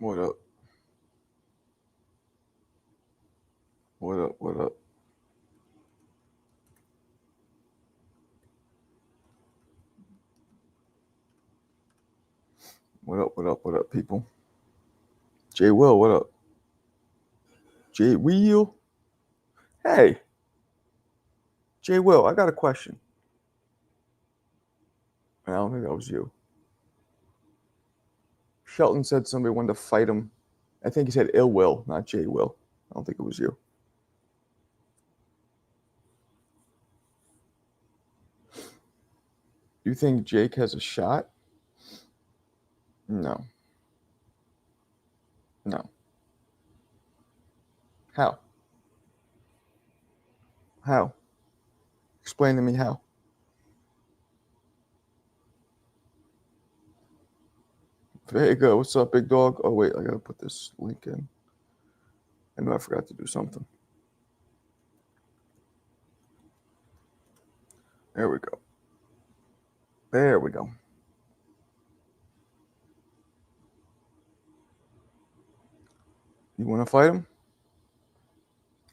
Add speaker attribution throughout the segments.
Speaker 1: What up? What up? What up? What up? What up? What up, people? Jay Will, what up? Jay Will? Hey, Jay Will, I got a question. I don't think that was you. Shelton said somebody wanted to fight him. I think he said Ill Will, not Jay Will. I don't think it was you. You think Jake has a shot? No. No. How? How? Explain to me how. There you go. What's up, big dog? Oh, wait, I gotta put this link in. I know I forgot to do something. There we go. There we go. You want to fight him?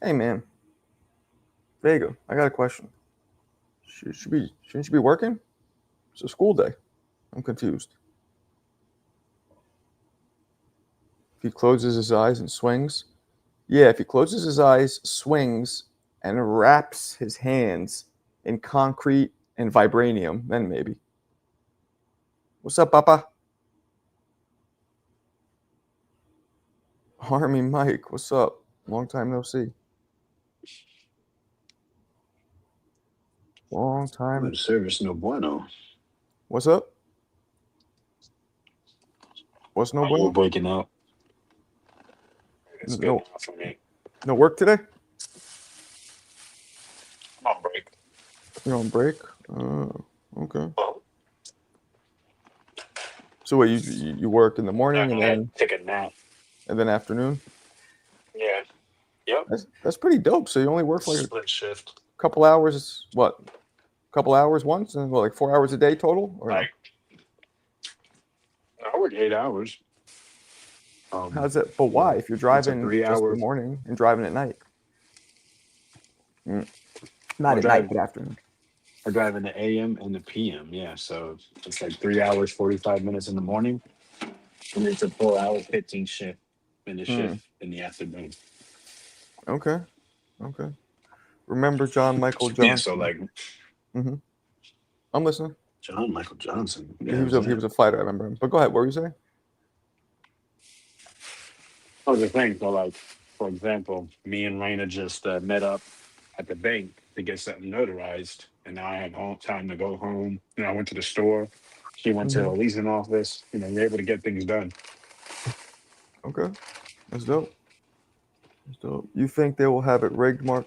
Speaker 1: Hey, man. There you go. I got a question. Shouldn't you be working? It's a school day. I'm confused. If he closes his eyes and swings, yeah, if he closes his eyes, swings, and wraps his hands in concrete and vibranium, then maybe. What's up, Papa? Army Mike, what's up? Long time no see. Long time.
Speaker 2: Good service, no bueno.
Speaker 1: What's up? What's no
Speaker 2: We're
Speaker 1: bueno?
Speaker 2: breaking out. It's good
Speaker 1: No,
Speaker 2: enough for me.
Speaker 1: no work today?
Speaker 2: I'm on break.
Speaker 1: You're on break? Okay.
Speaker 2: Well,
Speaker 1: So what, you work in the morning and then
Speaker 2: take a nap.
Speaker 1: afternoon?
Speaker 2: Yeah. Yep.
Speaker 1: That's pretty dope. So you only work like a
Speaker 2: Split shift.
Speaker 1: couple hours, what? Couple hours once, and what, like 4 hours a day total, or
Speaker 2: Like, I work 8 hours.
Speaker 1: no? How's that? But why? If you're
Speaker 2: It's a
Speaker 1: driving
Speaker 2: 3
Speaker 1: just in
Speaker 2: hour.
Speaker 1: the morning and driving at night, not
Speaker 2: I
Speaker 1: at night, but afternoon.
Speaker 2: I drive in the AM and the PM. Yeah. So it's like 3 hours, 45 minutes in the morning. And it's a 4 hour 15 shift in the shift in the afternoon.
Speaker 1: Okay, okay. Remember John Michael
Speaker 2: Yeah. So
Speaker 1: Johnson?
Speaker 2: like
Speaker 1: I'm listening.
Speaker 2: John Michael Johnson.
Speaker 1: Yeah,
Speaker 2: Yeah,
Speaker 1: he was a fighter. I remember him. But go ahead. What were you saying?
Speaker 2: Oh, the thing. So, like, for example, me and Raina just met up at the bank to get something notarized, and now I had time to go home. I went to the store. She went to the leasing office. You're able to get things done.
Speaker 1: Okay, that's dope. That's dope. You think they will have it rigged, Mark?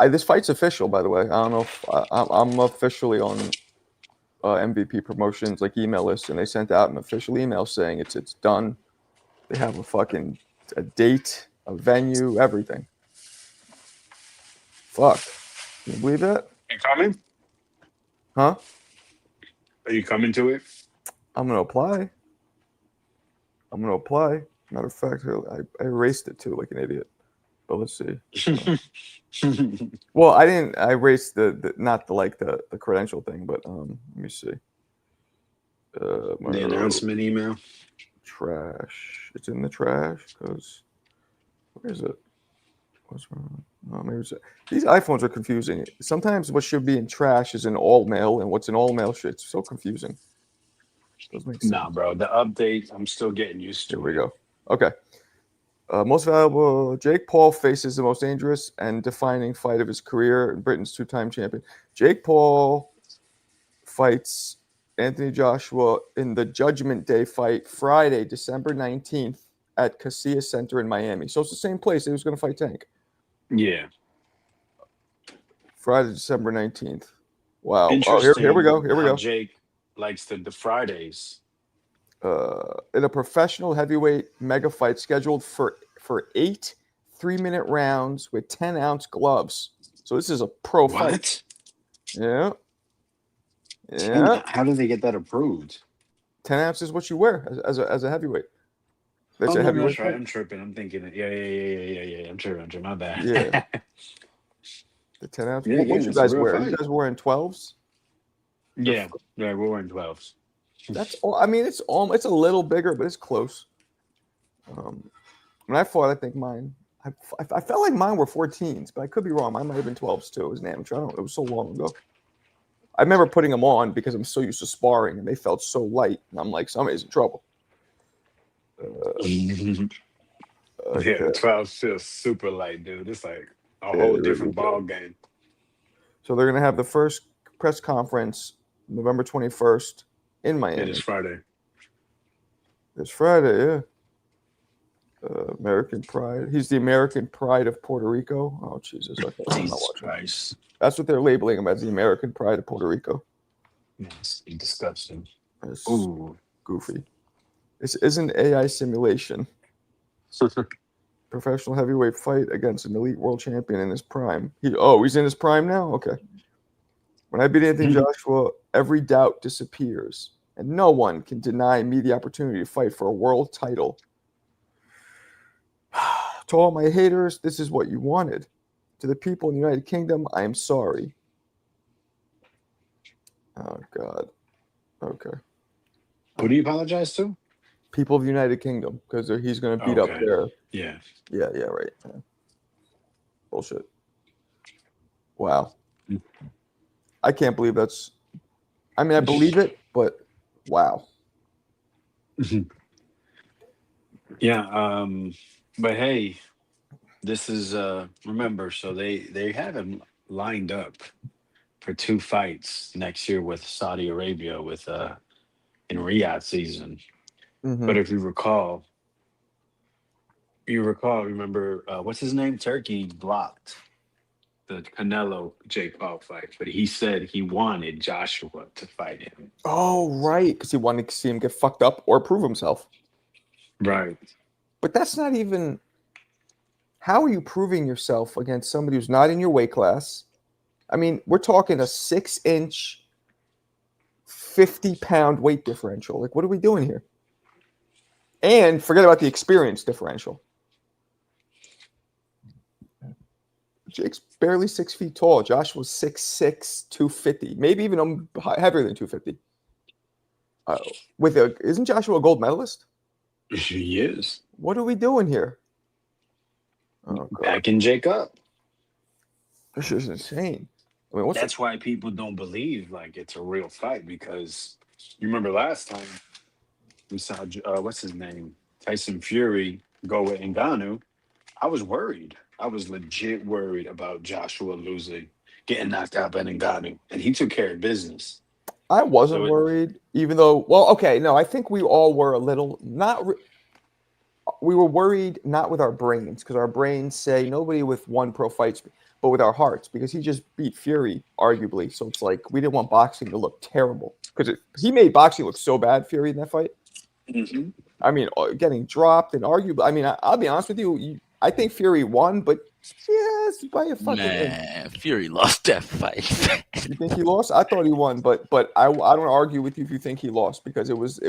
Speaker 1: This fight's official, by the way. I don't know if I'm officially on MVP Promotions like email list, and they sent out an official email saying it's done. They have a date, a venue, everything. Fuck. Can you believe that?
Speaker 2: You coming?
Speaker 1: Huh?
Speaker 2: Are you coming to it?
Speaker 1: I'm gonna apply. Matter of fact, I erased it too, like an idiot. But let's see. Well, I didn't. I erased the not the like the credential thing, but let me see.
Speaker 2: The
Speaker 1: Monroe
Speaker 2: announcement email.
Speaker 1: trash. It's in the trash because where is it? What's wrong? Oh, maybe these iPhones are confusing. Sometimes what should be in trash is in all mail, and what's in all mail shit. It's so confusing. Doesn't make sense.
Speaker 2: Nah, bro. The update. I'm still getting used
Speaker 1: Here
Speaker 2: to
Speaker 1: we
Speaker 2: it.
Speaker 1: go. Okay. Most valuable. Jake Paul faces the most dangerous and defining fight of his career. Britain's two-time champion. Jake Paul fights Anthony Joshua in the Judgment Day fight Friday, December 19th at Casillas Center in Miami. So it's the same place he was going to fight Tank.
Speaker 2: Yeah.
Speaker 1: Friday, December 19th. Wow. Oh,
Speaker 2: Interesting.
Speaker 1: here we go. Here we
Speaker 2: how
Speaker 1: go.
Speaker 2: Jake likes the Fridays.
Speaker 1: In a professional heavyweight mega fight scheduled for 8 3-minute rounds with 10-ounce gloves. So this is a pro fight.
Speaker 2: What?
Speaker 1: Yeah. Yeah.
Speaker 2: How do they get that approved?
Speaker 1: 10 ounces is what you wear as a heavyweight. They
Speaker 2: Oh
Speaker 1: said
Speaker 2: no,
Speaker 1: heavyweight
Speaker 2: that's right.
Speaker 1: fight.
Speaker 2: I'm tripping. I'm thinking it. Yeah. I'm tripping. My
Speaker 1: Yeah,
Speaker 2: bad.
Speaker 1: the 10 ounce.
Speaker 2: Yeah,
Speaker 1: What
Speaker 2: again,
Speaker 1: you
Speaker 2: it's a
Speaker 1: guys
Speaker 2: real
Speaker 1: wear? You
Speaker 2: fight.
Speaker 1: guys wearing 12s?
Speaker 2: Yeah, we're wearing 12s.
Speaker 1: That's all. I mean, it's a little bigger, but it's close. When I fought, I think mine. I felt like mine were 14s, but I could be wrong. Mine might have been 12s too. It was an amateur. I don't know. It was so long ago. I remember putting them on because I'm so used to sparring, and they felt so light. And I'm like, somebody's in trouble.
Speaker 2: Yeah,
Speaker 1: Okay.
Speaker 2: 12 feels super light, dude. It's like a
Speaker 1: Yeah,
Speaker 2: whole
Speaker 1: they really
Speaker 2: different ball
Speaker 1: do.
Speaker 2: game.
Speaker 1: So they're gonna have the first press conference November 21st in
Speaker 2: It is
Speaker 1: Miami
Speaker 2: Friday.
Speaker 1: this Friday. Yeah. American Pride. He's the American Pride of Puerto Rico. Oh Jesus! Okay, I'm not
Speaker 2: Jesus
Speaker 1: watching.
Speaker 2: Christ.
Speaker 1: That's what they're labeling him as, the American Pride of Puerto Rico.
Speaker 2: It's disgusting.
Speaker 1: It's
Speaker 2: Ooh.
Speaker 1: goofy. This isn't AI simulation. Professional heavyweight fight against an elite world champion in his prime. He's in his prime now? Okay. When I beat Anthony Joshua, every doubt disappears, and no one can deny me the opportunity to fight for a world title. To all my haters, this is what you wanted. To the people in the United Kingdom, I am sorry. Oh, God. Okay.
Speaker 2: Who do you apologize to?
Speaker 1: People of the United Kingdom, because he's going to beat up
Speaker 2: Okay.
Speaker 1: their.
Speaker 2: Yeah.
Speaker 1: Yeah, right. Yeah. Bullshit. Wow. I can't believe that's. I mean, I believe it, but wow.
Speaker 2: Yeah. But hey, this is remember, so they have him lined up for 2 fights next year with Saudi Arabia with in Riyadh season.
Speaker 1: Mm-hmm.
Speaker 2: But if remember what's his name? Turkey blocked the Canelo Jake Paul fight, but he said he wanted Joshua to fight him.
Speaker 1: Oh, right. Because he wanted to see him get fucked up or prove himself.
Speaker 2: Right.
Speaker 1: But that's not even. How are you proving yourself against somebody who's not in your weight class? I mean, we're talking a 6-inch, 50-pound weight differential. Like, what are we doing here? And forget about the experience differential. Jake's barely 6 feet tall. Josh was 6'6", 250, maybe even heavier than 250. Isn't Joshua a gold medalist?
Speaker 2: He is.
Speaker 1: What are we doing here? Oh, God.
Speaker 2: Backing Jake up.
Speaker 1: This is insane. I mean,
Speaker 2: That's why people don't believe like it's a real fight, because you remember last time we saw what's his name, Tyson Fury go with Ngannou. I was worried. I was legit worried about Joshua losing, getting knocked out by Ngannou, and he took care of business.
Speaker 1: I wasn't worried, even though. Well, okay, no, I think we all were a little we were worried, not with our brains, because our brains say nobody with one pro fights, but with our hearts, because he just beat Fury, arguably. So it's like we didn't want boxing to look terrible, because he made boxing look so bad, Fury, in that fight.
Speaker 2: Mm-hmm.
Speaker 1: I mean, getting dropped and arguably. I mean, I'll be honest with you. I think Fury won, but yes, by a fucking
Speaker 3: man, Fury lost that fight.
Speaker 1: You think he lost? I thought he won, but I don't argue with you if you think he lost, because it was.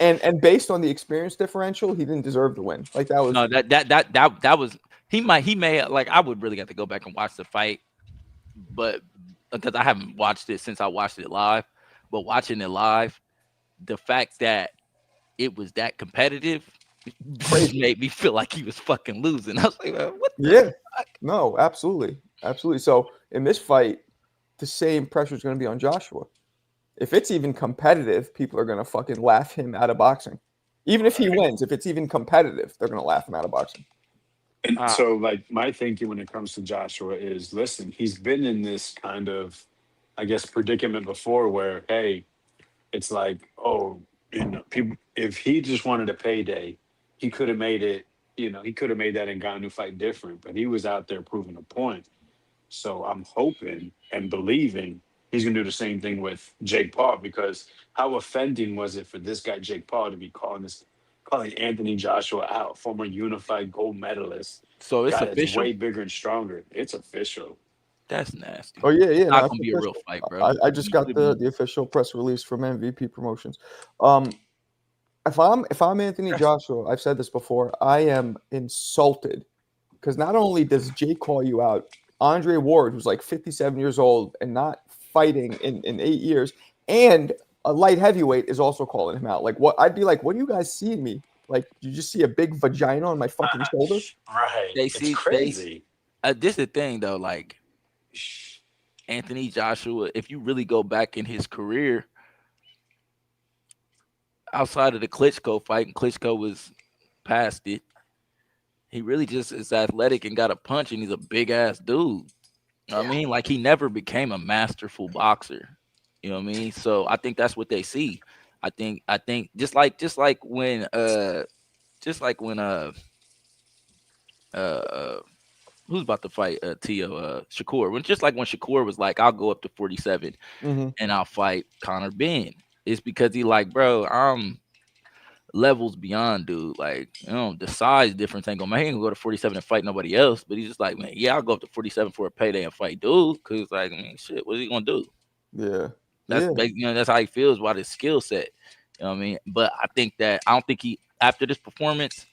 Speaker 1: And based on the experience differential, he didn't deserve to win. Like that was
Speaker 3: no that was he may like I would really have to go back and watch the fight, but because I haven't watched it since I watched it live. But watching it live, the fact that it was that competitive made me feel like he was fucking losing. I was like, what?
Speaker 1: Yeah, no, absolutely. So in this fight, the same pressure is going to be on Joshua. If it's even competitive, people are going to fucking laugh him out of boxing. Even if he wins, if it's even competitive, they're going to laugh him out of boxing.
Speaker 2: And so, like, my thinking when it comes to Joshua is, listen, he's been in this kind of, I guess, predicament before where, hey, it's like, oh, people, if he just wanted a payday, he could have made it, he could have made that Ngannou fight different, but he was out there proving a point. So I'm hoping and believing he's going to do the same thing with Jake Paul, because how offending was it for this guy, Jake Paul, to be calling Anthony Joshua out, former unified gold medalist,
Speaker 3: So it's
Speaker 2: guy that's
Speaker 3: official.
Speaker 2: way bigger and stronger. It's official.
Speaker 3: That's nasty.
Speaker 1: Oh yeah.
Speaker 3: It's not gonna be a real fight, bro.
Speaker 1: I just got the official press release from MVP Promotions. if I'm Anthony Joshua, I've said this before, I am insulted because not only does Jake call you out, Andre Ward, who's like 57 years old and not fighting in 8 years, and a light heavyweight is also calling him out. Like, what I'd be like, what do you guys see in me? Like, you just see a big vagina on my fucking shoulder?
Speaker 2: Right.
Speaker 3: They
Speaker 2: It's
Speaker 3: see- they-
Speaker 2: crazy.
Speaker 3: This is the thing though, like Anthony Joshua, if you really go back in his career, outside of the Klitschko fight, and Klitschko was past it, he really just is athletic and got a punch, and he's a big ass dude. You know what I mean? Like, he never became a masterful boxer. You know what I mean? So I think that's what they see. I think just like when who's about to fight Tio Shakur, when Shakur was like, I'll go up to 47
Speaker 1: Mhm.
Speaker 3: and I'll fight Conor Ben. It's because he like, bro, I'm levels beyond, dude. Like, you know, the size difference ain't gonna make him go to 47 and fight nobody else. But he's just like, man, yeah, I'll go up to 47 for a payday and fight dude. Cause like, I mean, shit, what is he gonna do?
Speaker 1: Yeah.
Speaker 3: That's
Speaker 1: Yeah.
Speaker 3: you know, that's how he feels about his skill set. You know what I mean? But I don't think he after this performance,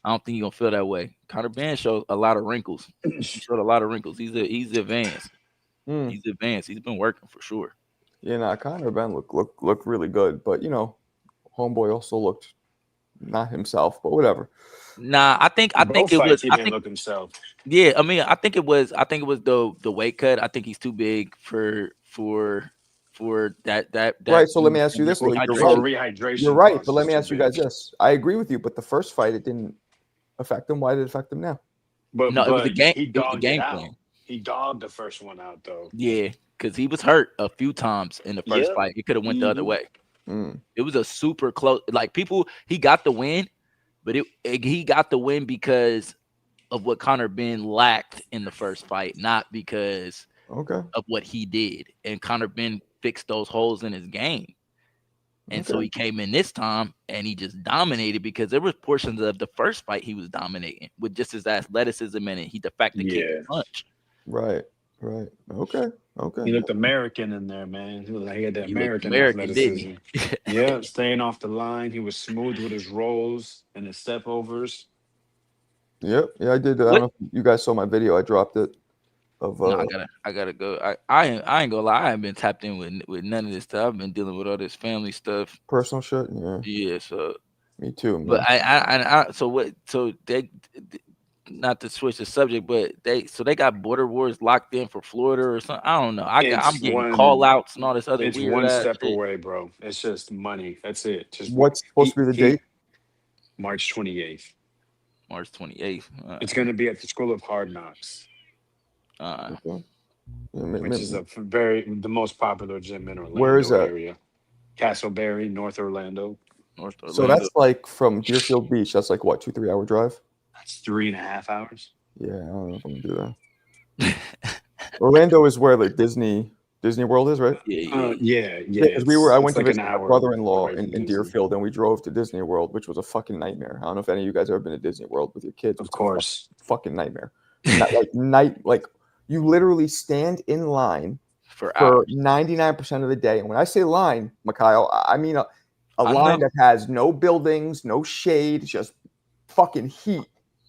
Speaker 3: I don't think he's gonna feel that way. Conor Ben showed a lot of wrinkles. He showed a lot of wrinkles. He's advanced.
Speaker 1: Mm.
Speaker 3: He's advanced. He's been working for sure.
Speaker 1: Yeah, nah, Conor Ben looked really good, but you know, homeboy also looked not himself, but whatever.
Speaker 3: Nah, I think
Speaker 2: Both
Speaker 3: it
Speaker 2: fights,
Speaker 3: was.
Speaker 2: he
Speaker 3: I
Speaker 2: didn't
Speaker 3: think
Speaker 2: look himself.
Speaker 3: yeah. I mean, I think it was the weight cut. I think he's too big for that.
Speaker 1: Right. So let me ask you this: though. You're
Speaker 2: For
Speaker 1: right.
Speaker 2: rehydration.
Speaker 1: You're right. But
Speaker 2: process
Speaker 1: let me
Speaker 2: too
Speaker 1: ask you
Speaker 2: big.
Speaker 1: guys this: I agree with you, but the first fight it didn't affect him. Why did it affect him now?
Speaker 2: But
Speaker 3: No, it was a game.
Speaker 2: He
Speaker 3: It was a
Speaker 2: dogged
Speaker 3: game
Speaker 2: it out.
Speaker 3: plan.
Speaker 2: He dogged the first one out though.
Speaker 3: Yeah, because he was hurt a few times in the first
Speaker 2: Yeah.
Speaker 3: fight. It could have went the other
Speaker 2: Mhm.
Speaker 3: way.
Speaker 1: Mm.
Speaker 3: It was a super close. Like he got the win, but he got the win because of what Conor Ben lacked in the first fight, not because
Speaker 1: Okay.
Speaker 3: of what he did. And Conor Ben fixed those holes in his game. And so
Speaker 1: Okay.
Speaker 3: he came in this time and he just dominated because there was portions of the first fight he was dominating with just his athleticism and the fact that he
Speaker 2: Yeah.
Speaker 3: could punch.
Speaker 1: Right. Right. Okay. Okay.
Speaker 2: He looked American in there, man. He looked like he had that
Speaker 3: He looked
Speaker 2: American
Speaker 3: American, didn't he?
Speaker 2: athleticism. Yeah, staying off the line. He was smooth with his rolls and his step overs.
Speaker 1: Yep. Yeah, I did. I don't know if you guys saw my video. I dropped it. Of
Speaker 3: No, I gotta go. I ain't gonna lie. I haven't been tapped in with none of this stuff. I've been dealing with all this family stuff.
Speaker 1: personal shit. Yeah.
Speaker 3: Yeah, so
Speaker 1: Me too. Man.
Speaker 3: but I so what? So they not to switch the subject, but they got border wars locked in for Florida or something. I don't know. I'm
Speaker 2: It's
Speaker 3: getting
Speaker 2: one-
Speaker 3: call outs and all this other
Speaker 2: It's
Speaker 3: weird
Speaker 2: one
Speaker 3: ass
Speaker 2: step
Speaker 3: shit.
Speaker 2: away, bro. It's just money. That's it. Just
Speaker 1: What's supposed to be the date?
Speaker 2: March 28th.
Speaker 3: March 28th.
Speaker 2: It's going to be at the School of Hard Knocks,
Speaker 1: Okay. Yeah,
Speaker 2: which is the most popular gym in Orlando
Speaker 1: Where is that?
Speaker 2: area. Castleberry, North Orlando.
Speaker 3: North
Speaker 1: So
Speaker 3: Orlando.
Speaker 1: that's like from Deerfield Beach. That's like what, 2-3 hour drive?
Speaker 2: That's 3.5 hours.
Speaker 1: Yeah, I don't know if I'm gonna do that. Orlando is where like Disney World is, right?
Speaker 3: yeah.
Speaker 2: Yeah.
Speaker 1: Because I went to
Speaker 2: like
Speaker 1: visit
Speaker 2: an
Speaker 1: my
Speaker 2: hour
Speaker 1: brother-in-law
Speaker 2: away from
Speaker 1: in
Speaker 2: Disney.
Speaker 1: Deerfield, and we drove to Disney World, which was a fucking nightmare. I don't know if any of you guys ever been to Disney World with your kids.
Speaker 2: Of
Speaker 1: It's a
Speaker 2: course.
Speaker 1: fucking nightmare. Like you literally stand in line
Speaker 3: For
Speaker 1: for
Speaker 3: hours.
Speaker 1: 99% of the day. And when I say line, Mikhail, I mean a
Speaker 3: I
Speaker 1: line
Speaker 3: know.
Speaker 1: that has no buildings, no shade, just fucking heat.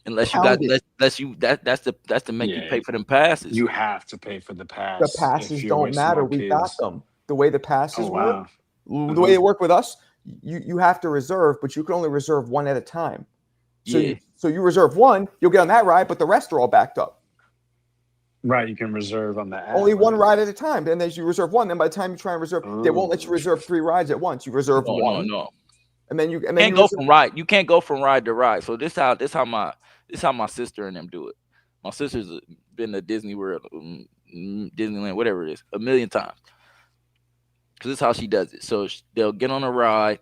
Speaker 3: Unless you got
Speaker 1: pounded.
Speaker 3: that's to make you
Speaker 2: Yeah.
Speaker 3: pay for them passes.
Speaker 2: You have to pay for the pass.
Speaker 1: The passes
Speaker 2: if you're
Speaker 1: don't
Speaker 2: with
Speaker 1: matter.
Speaker 2: small
Speaker 1: We got
Speaker 2: kids.
Speaker 1: them. The way the passes
Speaker 2: Oh,
Speaker 1: work,
Speaker 2: wow.
Speaker 1: the way they work with us, you have to reserve, but you can only reserve one at a time. So
Speaker 3: Yeah.
Speaker 1: you reserve one, you'll get on that ride, but the rest are all backed up.
Speaker 2: Right, you can reserve on the app.
Speaker 1: Only one
Speaker 2: right?
Speaker 1: ride at a time. Then as you reserve one, then by the time you try and reserve, they won't let you reserve 3 rides at once. You reserve one,
Speaker 3: No.
Speaker 1: and then you
Speaker 3: Can't go from ride. You can't go from ride to ride. So this how my sister and them do it. My sister's been to Disney World, Disneyland, whatever it is, a million times. Because this is how she does it. So they'll get on a ride,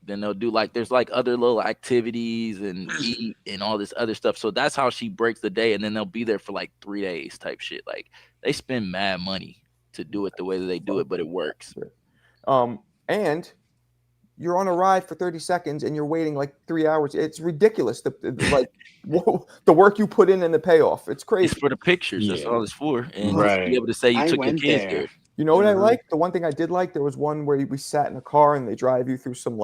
Speaker 3: then they'll do there's other little activities and eat and all this other stuff. So that's how she breaks the day, and then they'll be there for 3 days type shit. Like they spend mad money to do it the way that they do it, but it works.
Speaker 1: And you're on a ride for 30 seconds and you're waiting 3 hours. It's ridiculous. The work you put in and the payoff. It's crazy.
Speaker 3: It's for the pictures. That's
Speaker 2: Yeah.
Speaker 3: all it's for. And just
Speaker 2: Right.
Speaker 3: be able to say you
Speaker 2: I
Speaker 3: took your
Speaker 2: went
Speaker 3: kids
Speaker 2: there.
Speaker 3: there.
Speaker 1: You know what I
Speaker 2: Mhm.
Speaker 1: like? The one thing I did like, there was one where we sat in a car and they drive you through some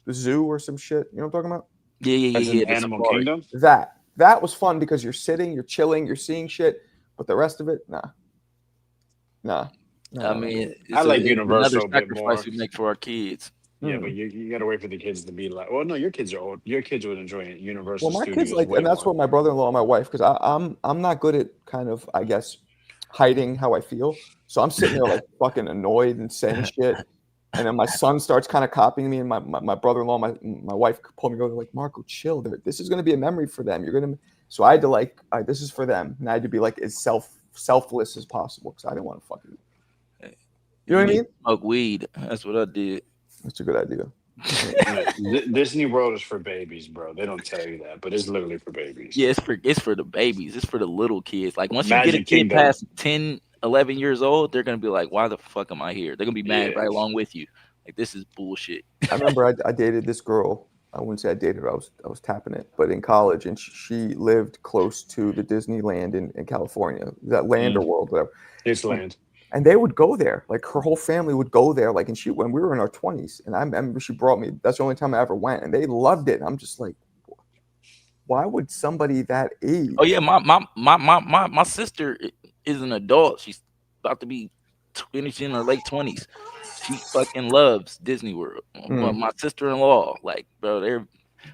Speaker 1: the zoo or some shit. You know what I'm talking about?
Speaker 3: Yeah, yeah,
Speaker 2: As
Speaker 3: yeah,
Speaker 2: in
Speaker 3: yeah. The
Speaker 2: Animal
Speaker 3: safari.
Speaker 2: Kingdom.
Speaker 1: That was fun because you're sitting, you're chilling, you're seeing shit, but the rest of it, nah.
Speaker 3: I mean,
Speaker 2: I like
Speaker 3: it's another
Speaker 2: Universal a bit more.
Speaker 3: sacrifice we make for our kids.
Speaker 2: Yeah, but you got to wait for the kids to be like. Well, no, your kids are old. Your kids would enjoy it. Universal
Speaker 1: Well, my
Speaker 2: Studios
Speaker 1: kids like,
Speaker 2: way
Speaker 1: and that's
Speaker 2: more.
Speaker 1: what my brother-in-law and my wife, because I'm not good at kind of, I guess, hiding how I feel. So I'm sitting there like fucking annoyed and saying shit, and then my son starts kind of copying me, and my brother-in-law, my wife pulled me over like, Marco, chill. This is gonna be a memory for them. You're gonna. So I had to like, all right, this is for them, and I had to be like as selfless as possible because I didn't want to fucking. You know what I mean?
Speaker 3: Smoke weed. That's what I did.
Speaker 1: That's a good idea.
Speaker 2: Disney World is for babies, bro. They don't tell you that, but it's literally for babies.
Speaker 3: Yeah, it's for the babies. It's for the little kids. Like once you get a
Speaker 2: Magic
Speaker 3: kid
Speaker 2: Kingdom.
Speaker 3: past 10, 11 years old, they're gonna be like, "Why the fuck am I here?" They're gonna be mad
Speaker 2: Yeah.
Speaker 3: right along with you. Like this is bullshit.
Speaker 1: I remember I dated this girl. I wouldn't say I dated her. I was tapping it, but in college, and she lived close to the Disneyland in California. Is that Land or World, whatever.
Speaker 2: It's land.
Speaker 1: And they would go there. Like her whole family would go there. Like, and she when we were in our 20s, and I remember she brought me. That's the only time I ever went, and they loved it. And I'm just like, why would somebody that age?
Speaker 3: Oh yeah, my sister is an adult. She's about to be 20, she's in her late 20s. She fucking loves Disney World. But my sister-in-law, like, bro,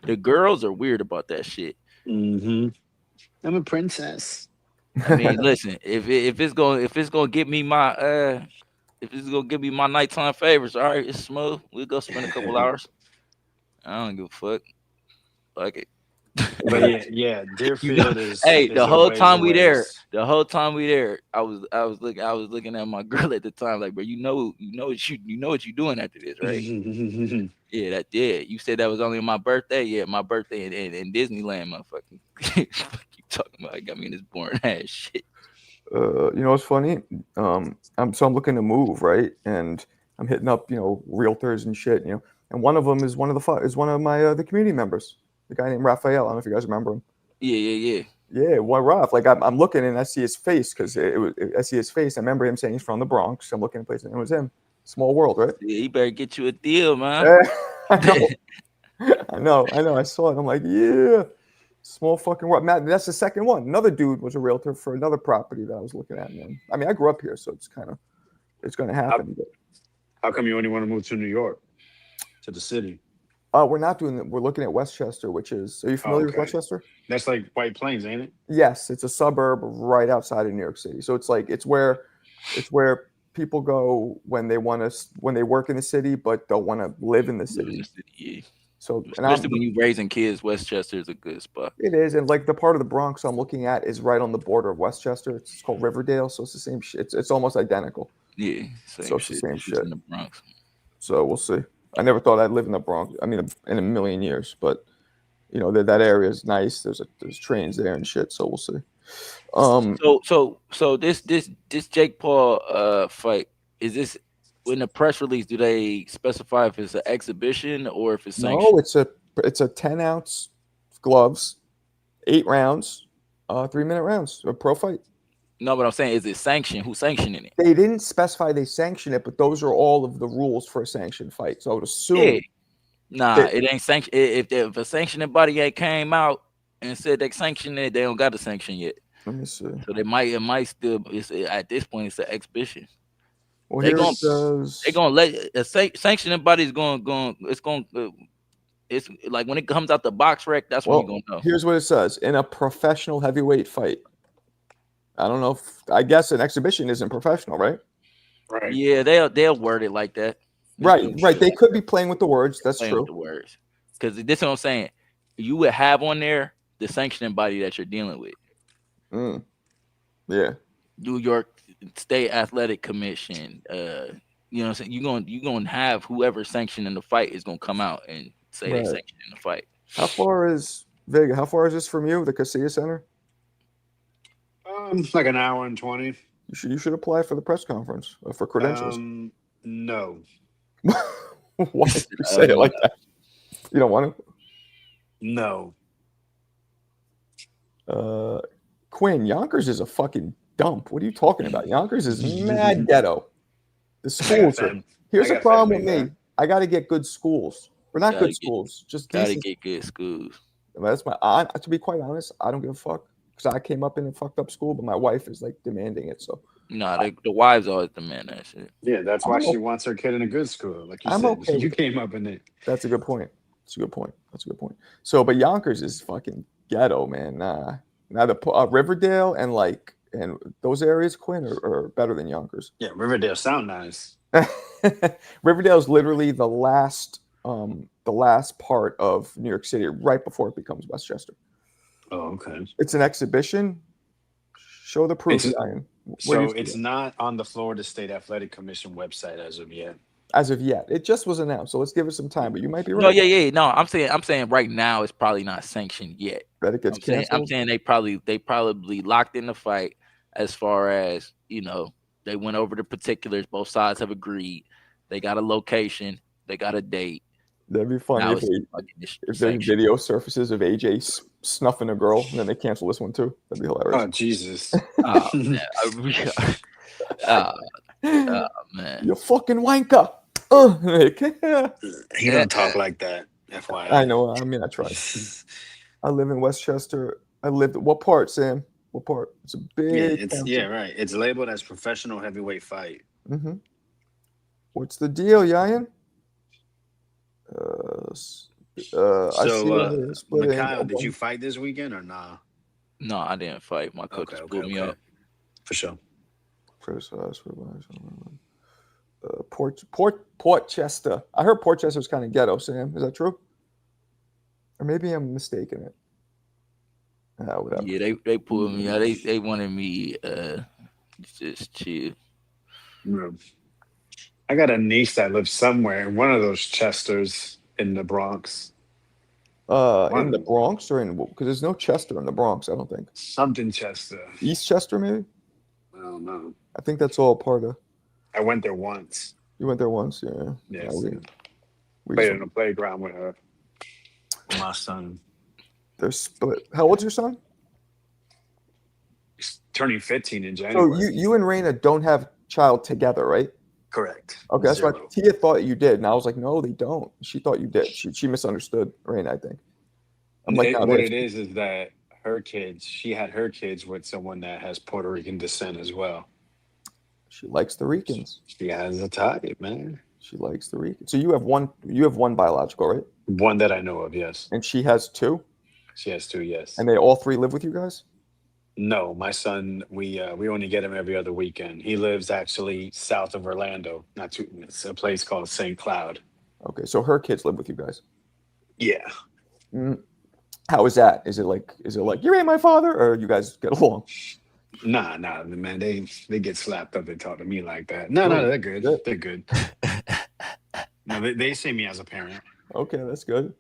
Speaker 3: the girls are weird about that shit.
Speaker 2: Mm-hmm. I'm a princess.
Speaker 3: I mean, listen, if it's gonna give me my if it's gonna give me my nighttime favors, all right, it's smooth. We'll go spend a couple hours. I don't give a fuck. Like it.
Speaker 2: But yeah, Deerfield is.
Speaker 3: Hey,
Speaker 2: is
Speaker 3: the
Speaker 2: a
Speaker 3: whole
Speaker 2: ways
Speaker 3: time we there,
Speaker 2: away.
Speaker 3: I was looking at my girl at the time, like, bro, you know what you doing after this, right? Yeah, that did. You said that was only on my birthday. Yeah, my birthday in Disneyland, motherfucker. You talking about? It got me in this boring ass shit.
Speaker 1: You know what's funny? I'm looking to move, right? And I'm hitting up, realtors and shit, and one of them is one of my the community members, the guy named Raphael. I don't know if you guys remember him.
Speaker 3: Yeah.
Speaker 1: Yeah, why Raph? Like I'm looking and I see his face because I see his face. I remember him saying he's from the Bronx. I'm looking at places and it was him. Small world, right?
Speaker 3: Yeah, you better get you a deal, man.
Speaker 1: I know. I saw it. I'm like, yeah, small fucking world. Matt, that's the second one. Another dude was a realtor for another property that I was looking at, man. I mean, I grew up here, so it's going to happen.
Speaker 2: How come you only want to move to New York, to the city?
Speaker 1: We're not doing that. We're looking at Westchester, which is. Are you familiar with Westchester?
Speaker 2: That's like White Plains, ain't it?
Speaker 1: Yes, it's a suburb right outside of New York City. So it's like it's where people go when they work in the city but don't want to live in the city.
Speaker 3: Yeah.
Speaker 1: So
Speaker 3: especially when you're raising kids, Westchester is a good spot.
Speaker 1: It is, and like the part of the Bronx I'm looking at is right on the border of Westchester. It's called Riverdale, so it's the same shit. It's almost identical.
Speaker 3: Yeah,
Speaker 1: so it's the same shit
Speaker 3: in the Bronx.
Speaker 1: So we'll see. I never thought I'd live in the Bronx. I mean, in a million years, but that area is nice. There's trains there and shit. So we'll see.
Speaker 3: So this Jake Paul fight, is this in the press release? Do they specify if it's an exhibition or if it's sanctioned?
Speaker 1: No, it's a 10-ounce gloves, 8 rounds, 3-minute rounds, a pro fight.
Speaker 3: No, but I'm saying, is it sanctioned? Who's sanctioning it?
Speaker 1: They didn't specify they sanction it, but those are all of the rules for a sanctioned fight. So I would assume.
Speaker 3: Yeah. It ain't sanctioned. If a sanctioning body ain't came out and said they sanctioned it, they don't got the sanction yet.
Speaker 1: Let me see.
Speaker 3: So it might still. At this point, it's an exhibition.
Speaker 1: Well,
Speaker 3: they're gonna let a sanctioning body is going. It's like when it comes out the box rec. That's when you're gonna know.
Speaker 1: Here's what it says: in a professional heavyweight fight. I don't know. I guess an exhibition isn't professional, right?
Speaker 2: Right.
Speaker 3: Yeah, they'll word it like that.
Speaker 1: Right. They could be playing with the words. That's true.
Speaker 3: With the words, because this is what I'm saying. You would have on there the sanctioning body that you're dealing with.
Speaker 1: Yeah.
Speaker 3: New York State Athletic Commission. You know what I'm saying? You're gonna have whoever sanctioning the fight is gonna come out and say they sanctioning the fight.
Speaker 1: How far is Vega? How far is this from you, the Casilla Center?
Speaker 2: Like an hour and 20.
Speaker 1: You should apply for the press conference for credentials.
Speaker 2: No.
Speaker 1: Why did you say it like that? You don't want to?
Speaker 2: No.
Speaker 1: Quinn, Yonkers is a fucking dump. What are you talking about? Yonkers is mad ghetto. The schools are. Here's the problem with me. I got to get good schools. But not
Speaker 3: Gotta
Speaker 1: good
Speaker 3: get-
Speaker 1: schools, just
Speaker 3: Gotta
Speaker 1: decent.
Speaker 3: get good schools.
Speaker 1: That's to be quite honest, I don't give a fuck because I came up in a fucked up school, but my wife is like demanding it. So
Speaker 3: Nah, the wives always demand that shit.
Speaker 2: Yeah, that's why
Speaker 1: I'm
Speaker 2: she
Speaker 1: o-
Speaker 2: wants her kid in a good school. Like you
Speaker 1: I'm
Speaker 2: said,
Speaker 1: okay
Speaker 2: you
Speaker 1: with
Speaker 2: came up in it.
Speaker 1: that's a good point. That's a good point. That's a good point. So, but Yonkers is fucking ghetto, man. Now the Riverdale and those areas, Quinn, are better than Yonkers.
Speaker 2: Yeah, Riverdale sound nice.
Speaker 1: Riverdale is literally the last part of New York City, right before it becomes Westchester.
Speaker 2: Oh, okay.
Speaker 1: It's an exhibition. Show the proof,
Speaker 2: It's-
Speaker 1: Ryan. Where do you
Speaker 2: So
Speaker 1: see
Speaker 2: it's
Speaker 1: it?
Speaker 2: not on the Florida State Athletic Commission website as of yet.
Speaker 1: As of yet. It just was announced, so let's give it some time. But you might be right.
Speaker 3: No, yeah. No, I'm saying right now it's probably not sanctioned yet.
Speaker 1: That it gets
Speaker 3: I'm
Speaker 1: canceled.
Speaker 3: saying they probably locked in the fight as far as, you know, they went over the particulars. Both sides have agreed. They got a location. They got a date.
Speaker 1: That'd be funny
Speaker 3: Now
Speaker 1: if there's
Speaker 3: sanctioned.
Speaker 1: video surfaces of AJ snuffing a girl, and then they cancel this one too. That'd be hilarious.
Speaker 2: Oh Jesus!
Speaker 3: Oh, man. Man.
Speaker 1: You fucking wanker.
Speaker 2: He don't talk like that. FYI.
Speaker 1: I know. I mean, I tried. I live in Westchester. What part, Sam? What part? It's a big.
Speaker 2: Right. It's labeled as professional heavyweight fight.
Speaker 1: Mm-hmm. What's the deal, Yayan? I see where they're splitting.
Speaker 2: Mikhail, did you fight this weekend or nah?
Speaker 3: No, I didn't fight. My coach blew me up.
Speaker 2: For sure.
Speaker 1: Portchester. I heard Portchester's kind of ghetto, Sam. Is that true? Or maybe I'm mistaken it. Whatever.
Speaker 3: Yeah, they pulled me out. They wanted me just chill.
Speaker 2: I got a niece that lives somewhere in one of those Chesters in the Bronx.
Speaker 1: In the Bronx or because there's no Chester in the Bronx, I don't think.
Speaker 2: Something Chester.
Speaker 1: East Chester, maybe?
Speaker 2: I don't know.
Speaker 1: I think that's all part of.
Speaker 2: I went there once.
Speaker 1: You went there once, yeah.
Speaker 2: Yes.
Speaker 1: We
Speaker 2: Played on the playground with her. My son.
Speaker 1: They're split. How old's your son?
Speaker 2: He's turning 15 in
Speaker 1: So
Speaker 2: January.
Speaker 1: you and Raina don't have child together, right?
Speaker 2: Correct.
Speaker 1: Okay, that's
Speaker 2: Zero.
Speaker 1: why Tia thought you did, and I was like, no, they don't. She thought you did. She misunderstood Raina, I think. I'm like, no,
Speaker 2: What it is that her kids, she had her kids with someone that has Puerto Rican descent as well.
Speaker 1: She likes the Ricans.
Speaker 2: She has a type, man.
Speaker 1: She likes the Ricans. So you have one biological, right?
Speaker 2: One that I know of, yes.
Speaker 1: And she has two?
Speaker 2: She has two, yes.
Speaker 1: And they all three live with you guys?
Speaker 2: No, my son, we only get him every other weekend. He lives actually south of Orlando, it's a place called St. Cloud.
Speaker 1: Okay, so her kids live with you guys.
Speaker 2: Yeah.
Speaker 1: How is that? Is it like you ain't my father, or you guys get along?
Speaker 2: Nah, man. They get slapped up. They talk to me like that. No, they're good.
Speaker 1: Good.
Speaker 2: They're good. No, they see me as a parent.
Speaker 1: Okay, that's good.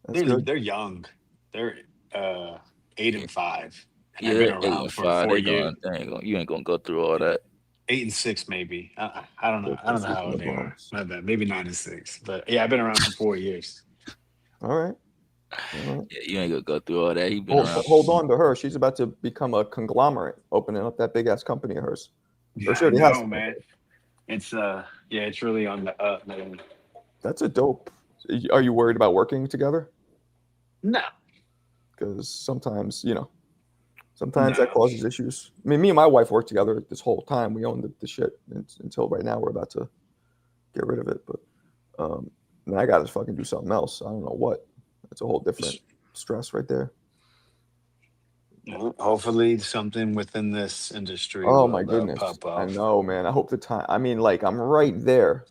Speaker 1: That's good.
Speaker 2: They're young. They're 8 and 5. And
Speaker 3: Yeah,
Speaker 2: I've been
Speaker 3: 8
Speaker 2: around
Speaker 3: and
Speaker 2: for
Speaker 3: 5.
Speaker 2: 4 years.
Speaker 3: You ain't gonna go through all that.
Speaker 2: 8 and 6, maybe. I don't know. I don't know how old they are. My bad. Maybe 9 and 6. But yeah, I've been around for 4 years.
Speaker 1: All right.
Speaker 3: Yeah, you ain't gonna go through all that. He been around.
Speaker 1: Hold on to her. She's about to become a conglomerate, opening up that big ass company of hers.
Speaker 2: Yeah,
Speaker 1: sure
Speaker 2: I
Speaker 1: it has
Speaker 2: know,
Speaker 1: to.
Speaker 2: man. It's it's really on the up, man.
Speaker 1: That's a dope. Are you worried about working together?
Speaker 2: No.
Speaker 1: Because sometimes that
Speaker 2: No.
Speaker 1: causes issues. I mean, me and my wife worked together this whole time. We owned the shit until right now we're about to get rid of it. But then I got to fucking do something else. I don't know what. It's a whole different stress right there.
Speaker 2: Hopefully something within this industry.
Speaker 1: Oh
Speaker 2: will,
Speaker 1: my goodness.
Speaker 2: Pop off.
Speaker 1: I know, man. I hope the time. I mean, like I'm right there.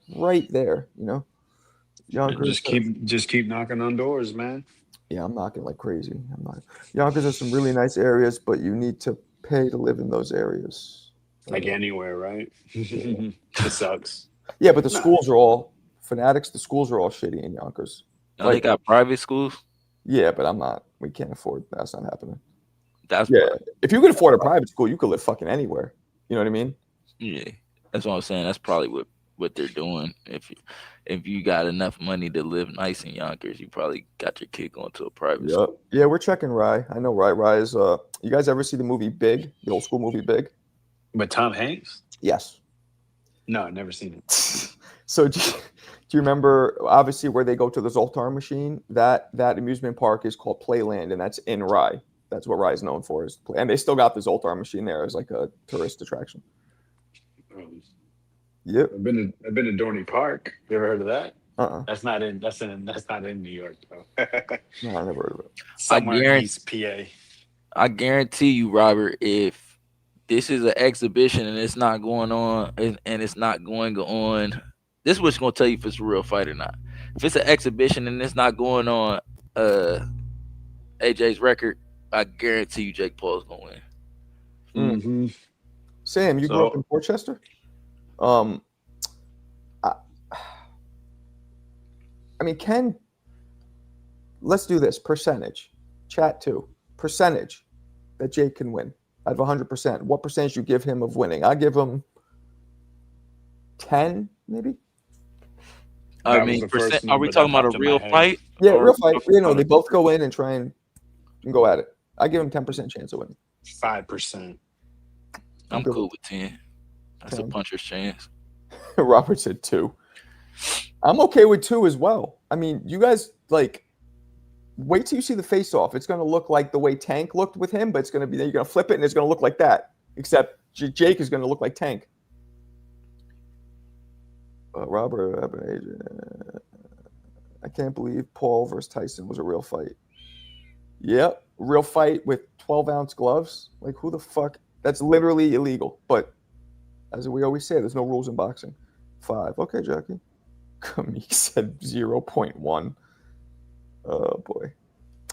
Speaker 1: Yonkers.
Speaker 2: Just keep knocking on doors, man.
Speaker 1: Yeah, I'm knocking like crazy. I'm not. Yonkers has some really nice areas, but you need to pay to live in those areas.
Speaker 2: Like anywhere, right? It sucks.
Speaker 1: Yeah, but the schools are all fanatics. The schools are all shitty in Yonkers.
Speaker 3: Oh, they got private schools.
Speaker 1: Yeah, but I'm not. We can't afford. That's not happening.
Speaker 3: That's
Speaker 1: If you could afford a private school, you could live fucking anywhere. You know what I mean?
Speaker 3: Yeah, that's what I'm saying. That's probably what they're doing. If you got enough money to live nice in Yonkers, you probably got your kid going to a private school.
Speaker 1: Yeah, we're checking Rye. I know Rye. Rye is. You guys ever see the movie Big? The old school movie Big?
Speaker 2: But Tom Hanks?
Speaker 1: Yes.
Speaker 2: No, I've never seen it.
Speaker 1: So Do you remember, obviously, where they go to the Zoltar machine? That amusement park is called Playland, and that's in Rye. That's what Rye is known for. And they still got the Zoltar machine there as like a tourist attraction. Yep.
Speaker 2: I've been to Dorney Park. You ever heard of that?
Speaker 1: Uh-uh.
Speaker 2: That's not in New York though.
Speaker 1: No, I never heard of it.
Speaker 2: Somewhere in East PA.
Speaker 3: I guarantee you, Robert, if this is an exhibition and it's not going on and it's not going on, this is what's going to tell you if it's a real fight or not. If it's an exhibition and it's not going on AJ's record, I guarantee you Jake Paul's going to win.
Speaker 2: Mm-hmm.
Speaker 1: Sam, you grew up in Portchester? I mean, let's do this. Percentage. Chat too. Percentage that Jake can win out of 100%. What percentage you give him of winning? I give him 10, maybe.
Speaker 3: I mean, are we talking about a real fight?
Speaker 1: Yeah, real fight. You know, they both go in and try and go at it. I give him 10% chance of winning.
Speaker 2: 5%.
Speaker 3: I'm cool with 10. That's 10. A puncher's chance.
Speaker 1: Robert said 2. I'm okay with 2 as well. I mean, you guys, like, wait till you see the face-off. It's going to look like the way Tank looked with him, but it's going to be, you're going to flip it and it's going to look like that. Except Jake is going to look like Tank. Robert, I can't believe Paul versus Tyson was a real fight. Yep, real fight with 12-ounce gloves. Like, who the fuck? That's literally illegal. But as we always say, there's no rules in boxing. 5. Okay, Jackie. Kamik said 0.1. Oh, boy.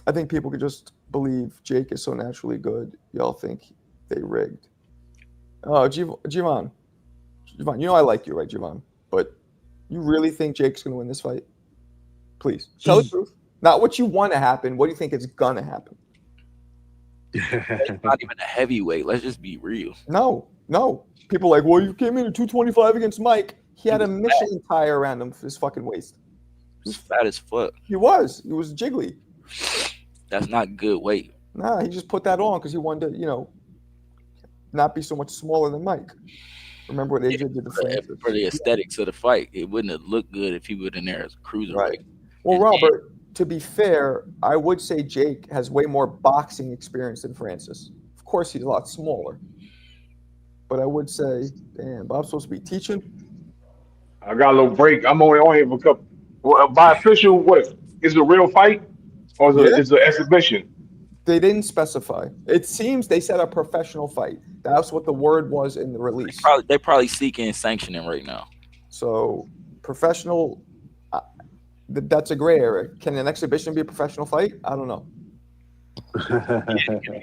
Speaker 1: I think people could just believe Jake is so naturally good. Y'all think they rigged. Oh, Javon, you know I like you, right, Javon? But you really think Jake's going to win this fight? Please. Tell the truth. Not what you want to happen. What do you think is going to happen?
Speaker 3: It's not even a heavyweight. Let's just be real.
Speaker 1: No. People are like, well, you came in at 225 against Mike. He had a Michelin tire around him for his fucking waist.
Speaker 3: He was fat as fuck.
Speaker 1: He was jiggly.
Speaker 3: That's not good weight.
Speaker 1: Nah, he just put that on because he wanted to, not be so much smaller than Mike. Remember what AJ did
Speaker 3: for the aesthetics of the fight. It wouldn't have looked good if he would in there as a cruiserweight.
Speaker 1: Right. Well, Robert, to be fair, I would say Jake has way more boxing experience than Francis. Of course, he's a lot smaller. But I would say, damn, Bob's supposed to be teaching.
Speaker 4: I got a little break. I'm only on here for a couple. Well, by official, what? Is it a real fight? Or is it an exhibition?
Speaker 1: They didn't specify. It seems they said a professional fight. That's what the word was in the release.
Speaker 3: They're probably seeking sanctioning right now.
Speaker 1: So, professional, that's a gray area. Can an exhibition be a professional fight? I don't know.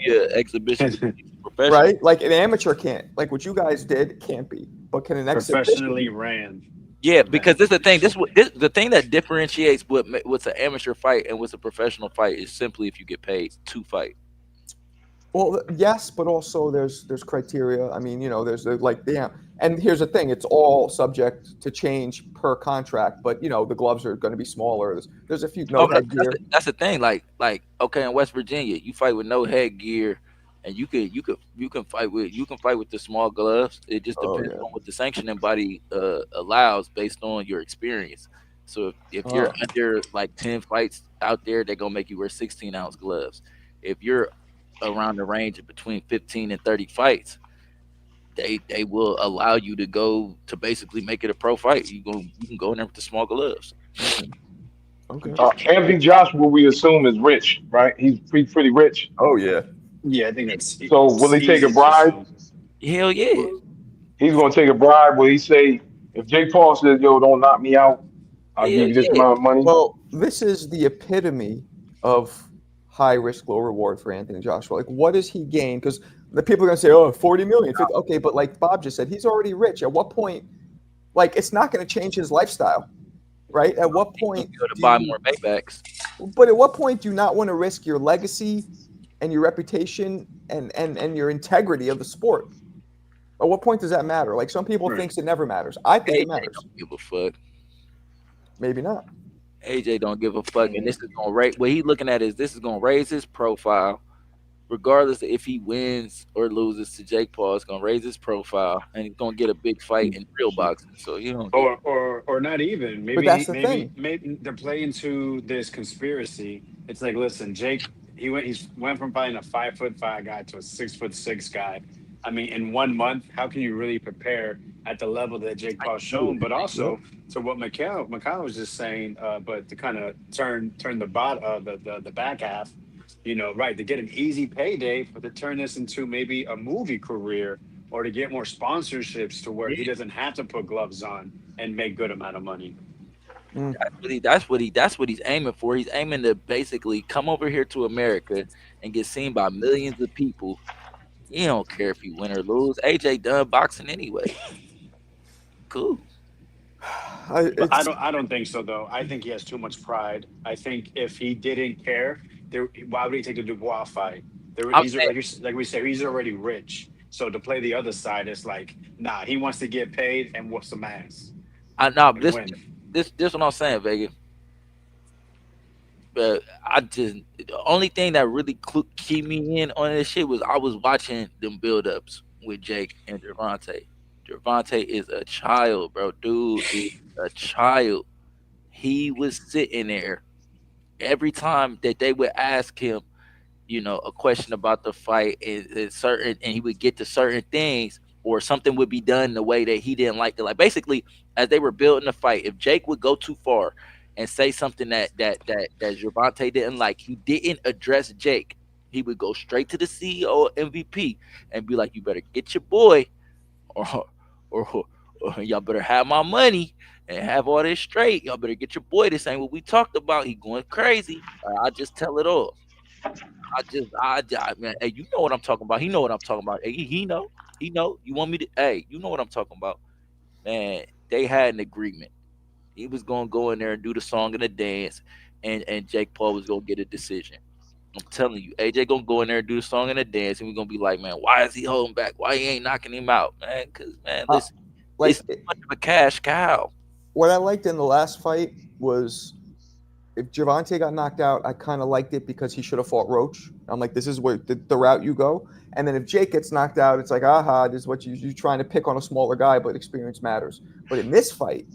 Speaker 3: Yeah, exhibition professional.
Speaker 1: Right? Like an amateur can't. Like what you guys did can't be. But can an exhibition
Speaker 2: professionally ran?
Speaker 3: Yeah, because this is the thing. The thing that differentiates what's an amateur fight and what's a professional fight is simply if you get paid to fight.
Speaker 1: Well, yes, but also there's criteria. I mean, there's like and here's the thing: it's all subject to change per contract. But the gloves are going to be smaller. There's a few headgear.
Speaker 3: That's the thing. Like okay, in West Virginia, you fight with no headgear, and you can fight with the small gloves. It just depends on what the sanctioning body allows based on your experience. So if you're under like 10 fights out there, they're gonna make you wear 16-ounce gloves. If you're around the range of between 15 and 30 fights, they will allow you to go to basically make it a pro fight. You can go in there with the small gloves.
Speaker 1: Okay.
Speaker 4: Anthony Joshua, we assume, is rich, right? He's pretty rich.
Speaker 1: Oh yeah.
Speaker 2: Yeah, I think that's.
Speaker 4: So will he take a bribe?
Speaker 3: Hell yeah.
Speaker 4: He's gonna take a bribe. Will he say, if Jake Paul says, "Yo, don't knock me out, I'll give you this amount of money"?
Speaker 1: Well, this is the epitome of high risk, low reward for Anthony Joshua. Like, what does he gain? Because the people are going to say, oh, 40 million. 50. Okay, but like Bob just said, he's already rich. At what point, like, it's not going to change his lifestyle, right? At what point
Speaker 3: to buy more Maybachs?
Speaker 1: But at what point do you not want to risk your legacy and your reputation and your integrity of the sport? At what point does that matter? Like, some people think it never matters. I think it matters.
Speaker 3: Don't give a fuck.
Speaker 1: Maybe not.
Speaker 3: AJ don't give a fuck, and this is gonna raise. What he's looking at is this is gonna raise his profile, regardless of if he wins or loses to Jake Paul, it's gonna raise his profile and he's gonna get a big fight in real boxing. So you don't get
Speaker 2: Or not even.
Speaker 1: But that's the thing.
Speaker 2: Maybe they're playing to this conspiracy. It's like, listen, Jake, he went from fighting a 5'5" guy to a 6'6" guy. I mean, in 1 month, how can you really prepare at the level that Jake Paul's shown? But also to what Mikhail was just saying, but to kind of turn the back half, right, to get an easy payday, but to turn this into maybe a movie career or to get more sponsorships to where he doesn't have to put gloves on and make good amount of money.
Speaker 3: that's what he's aiming for. He's aiming to basically come over here to America and get seen by millions of people. He don't care if he win or lose. AJ done boxing anyway. Cool.
Speaker 2: But I don't think so though. I think he has too much pride. I think if he didn't care, why would he take the Dubois fight?
Speaker 3: I'm
Speaker 2: He's
Speaker 3: saying,
Speaker 2: like we said, he's already rich. So to play the other side, it's like, nah, he wants to get paid and whoop some ass
Speaker 3: I know
Speaker 2: and win.
Speaker 3: this what I'm saying, Vega. But the only thing that really keyed me in on this shit was I was watching them build ups with Jake and Gervonta. Gervonta is a child, bro. Dude is a child. He was sitting there every time that they would ask him, a question about the fight and he would get to certain things or something would be done the way that he didn't like it. Like basically, as they were building the fight, if Jake would go too far and say something that Gervonta didn't like, he didn't address Jake. He would go straight to the CEO MVP and be like, "You better get your boy, or or y'all better have my money and have all this straight. Y'all better get your boy. This ain't what we talked about. He going crazy. I just tell it all. Man, hey, you know what I'm talking about. He know what I'm talking about. Hey, he know. He know. You want me to? Hey, you know what I'm talking about, man. They had an agreement. He was gonna go in there and do the song and the dance, and Jake Paul was gonna get a decision. I'm telling you, AJ gonna go in there and do the song and the dance, and we're gonna be like, man, why is he holding back? Why he ain't knocking him out, man? Because man, listen,
Speaker 1: like
Speaker 3: it's much of a cash cow.
Speaker 1: what I liked in the last fight was if Gervonta got knocked out, I kind of liked it because he should have fought Roach. I'm like, this is where the route you go. And then if Jake gets knocked out, it's like, aha, this is what you're trying to pick on a smaller guy, but experience matters. But in this fight,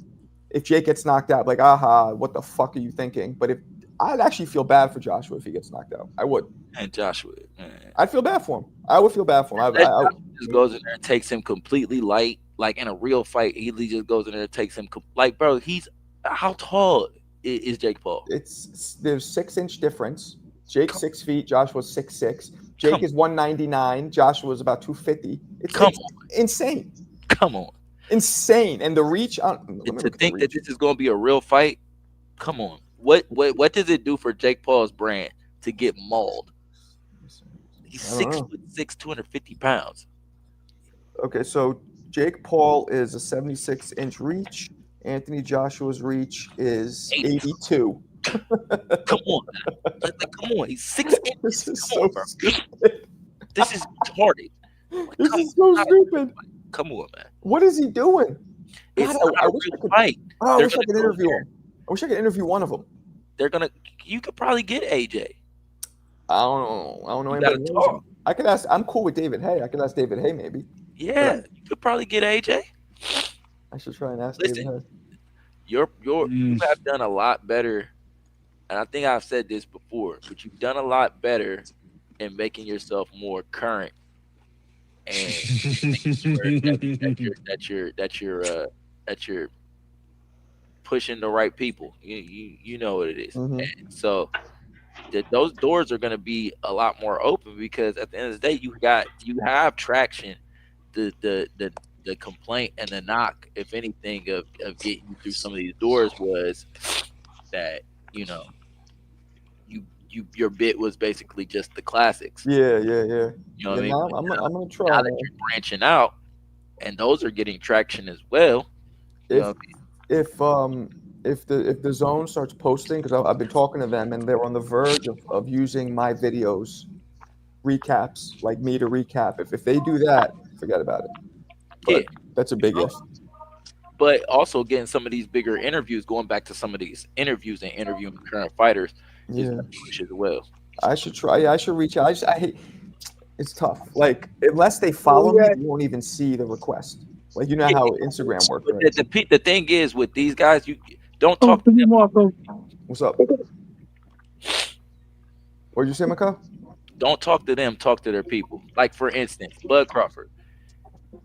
Speaker 1: if Jake gets knocked out, like, aha, what the fuck are you thinking? But if I'd actually feel bad for Joshua if he gets knocked out. I would.
Speaker 3: And Joshua, man,
Speaker 1: I'd feel bad for him. I would feel bad for him.
Speaker 3: Joshua just goes in there and takes him completely light. Like in a real fight, he just goes in there and takes him like, bro. He's how tall is Jake Paul?
Speaker 1: There's 6-inch difference. Jake's 6 feet. Joshua's 6'6". Jake is 199. Joshua's about 250. It's insane.
Speaker 3: Come on.
Speaker 1: Insane. And the reach.
Speaker 3: To think that this is going to be a real fight. Come on. What does it do for Jake Paul's brand to get mauled? He's 6'6", 250 pounds.
Speaker 1: Okay, so Jake Paul is a 76-inch reach. Anthony Joshua's reach is 82.
Speaker 3: Come on, man. Come on. He's 6 inches.
Speaker 1: This is
Speaker 3: Come on, bro.
Speaker 1: stupid.
Speaker 3: This is retarded.
Speaker 1: This is so stupid.
Speaker 3: Come on, man.
Speaker 1: What is he doing?
Speaker 3: It's
Speaker 1: God,
Speaker 3: not a real fight.
Speaker 1: I wish I could interview him. I wish I could interview one of them.
Speaker 3: You could probably get AJ.
Speaker 1: I don't know.
Speaker 3: You gotta talk.
Speaker 1: I could ask. I'm cool with David Hay. I could ask David Hay maybe.
Speaker 3: Yeah, you could probably get AJ.
Speaker 1: I should try and ask
Speaker 3: Listen,
Speaker 1: David Hay.
Speaker 3: You have done a lot better, and I think I've said this before, but you've done a lot better in making yourself more current and making sure that you're pushing the right people. You know what it is.
Speaker 1: Mhm.
Speaker 3: And so those doors are going to be a lot more open because at the end of the day, you have traction. The complaint and the knock, if anything, of getting you through some of these doors was that your bit was basically just the classics.
Speaker 1: Yeah.
Speaker 3: You know what I mean?
Speaker 1: I'm gonna try.
Speaker 3: Now that you're branching out, and those are getting traction as well.
Speaker 1: If the zone starts posting, because I've been talking to them and they're on the verge of using my videos recaps, like me to recap. If they do that, forget about it. But that's a big if.
Speaker 3: But also getting some of these bigger interviews, going back to some of these interviews and interviewing current fighters, is push as well.
Speaker 1: I should try. Yeah, I should reach out. It's tough. Like unless they follow me,
Speaker 5: Yeah.
Speaker 1: you won't even see the request. Like you know how Instagram works,
Speaker 3: But
Speaker 1: right?
Speaker 3: the thing is with these guys, you don't
Speaker 5: Oh,
Speaker 3: talk to them.
Speaker 1: What's up? What'd you say, Maka?
Speaker 3: Don't talk to them. Talk to their people. Like for instance, Bud Crawford.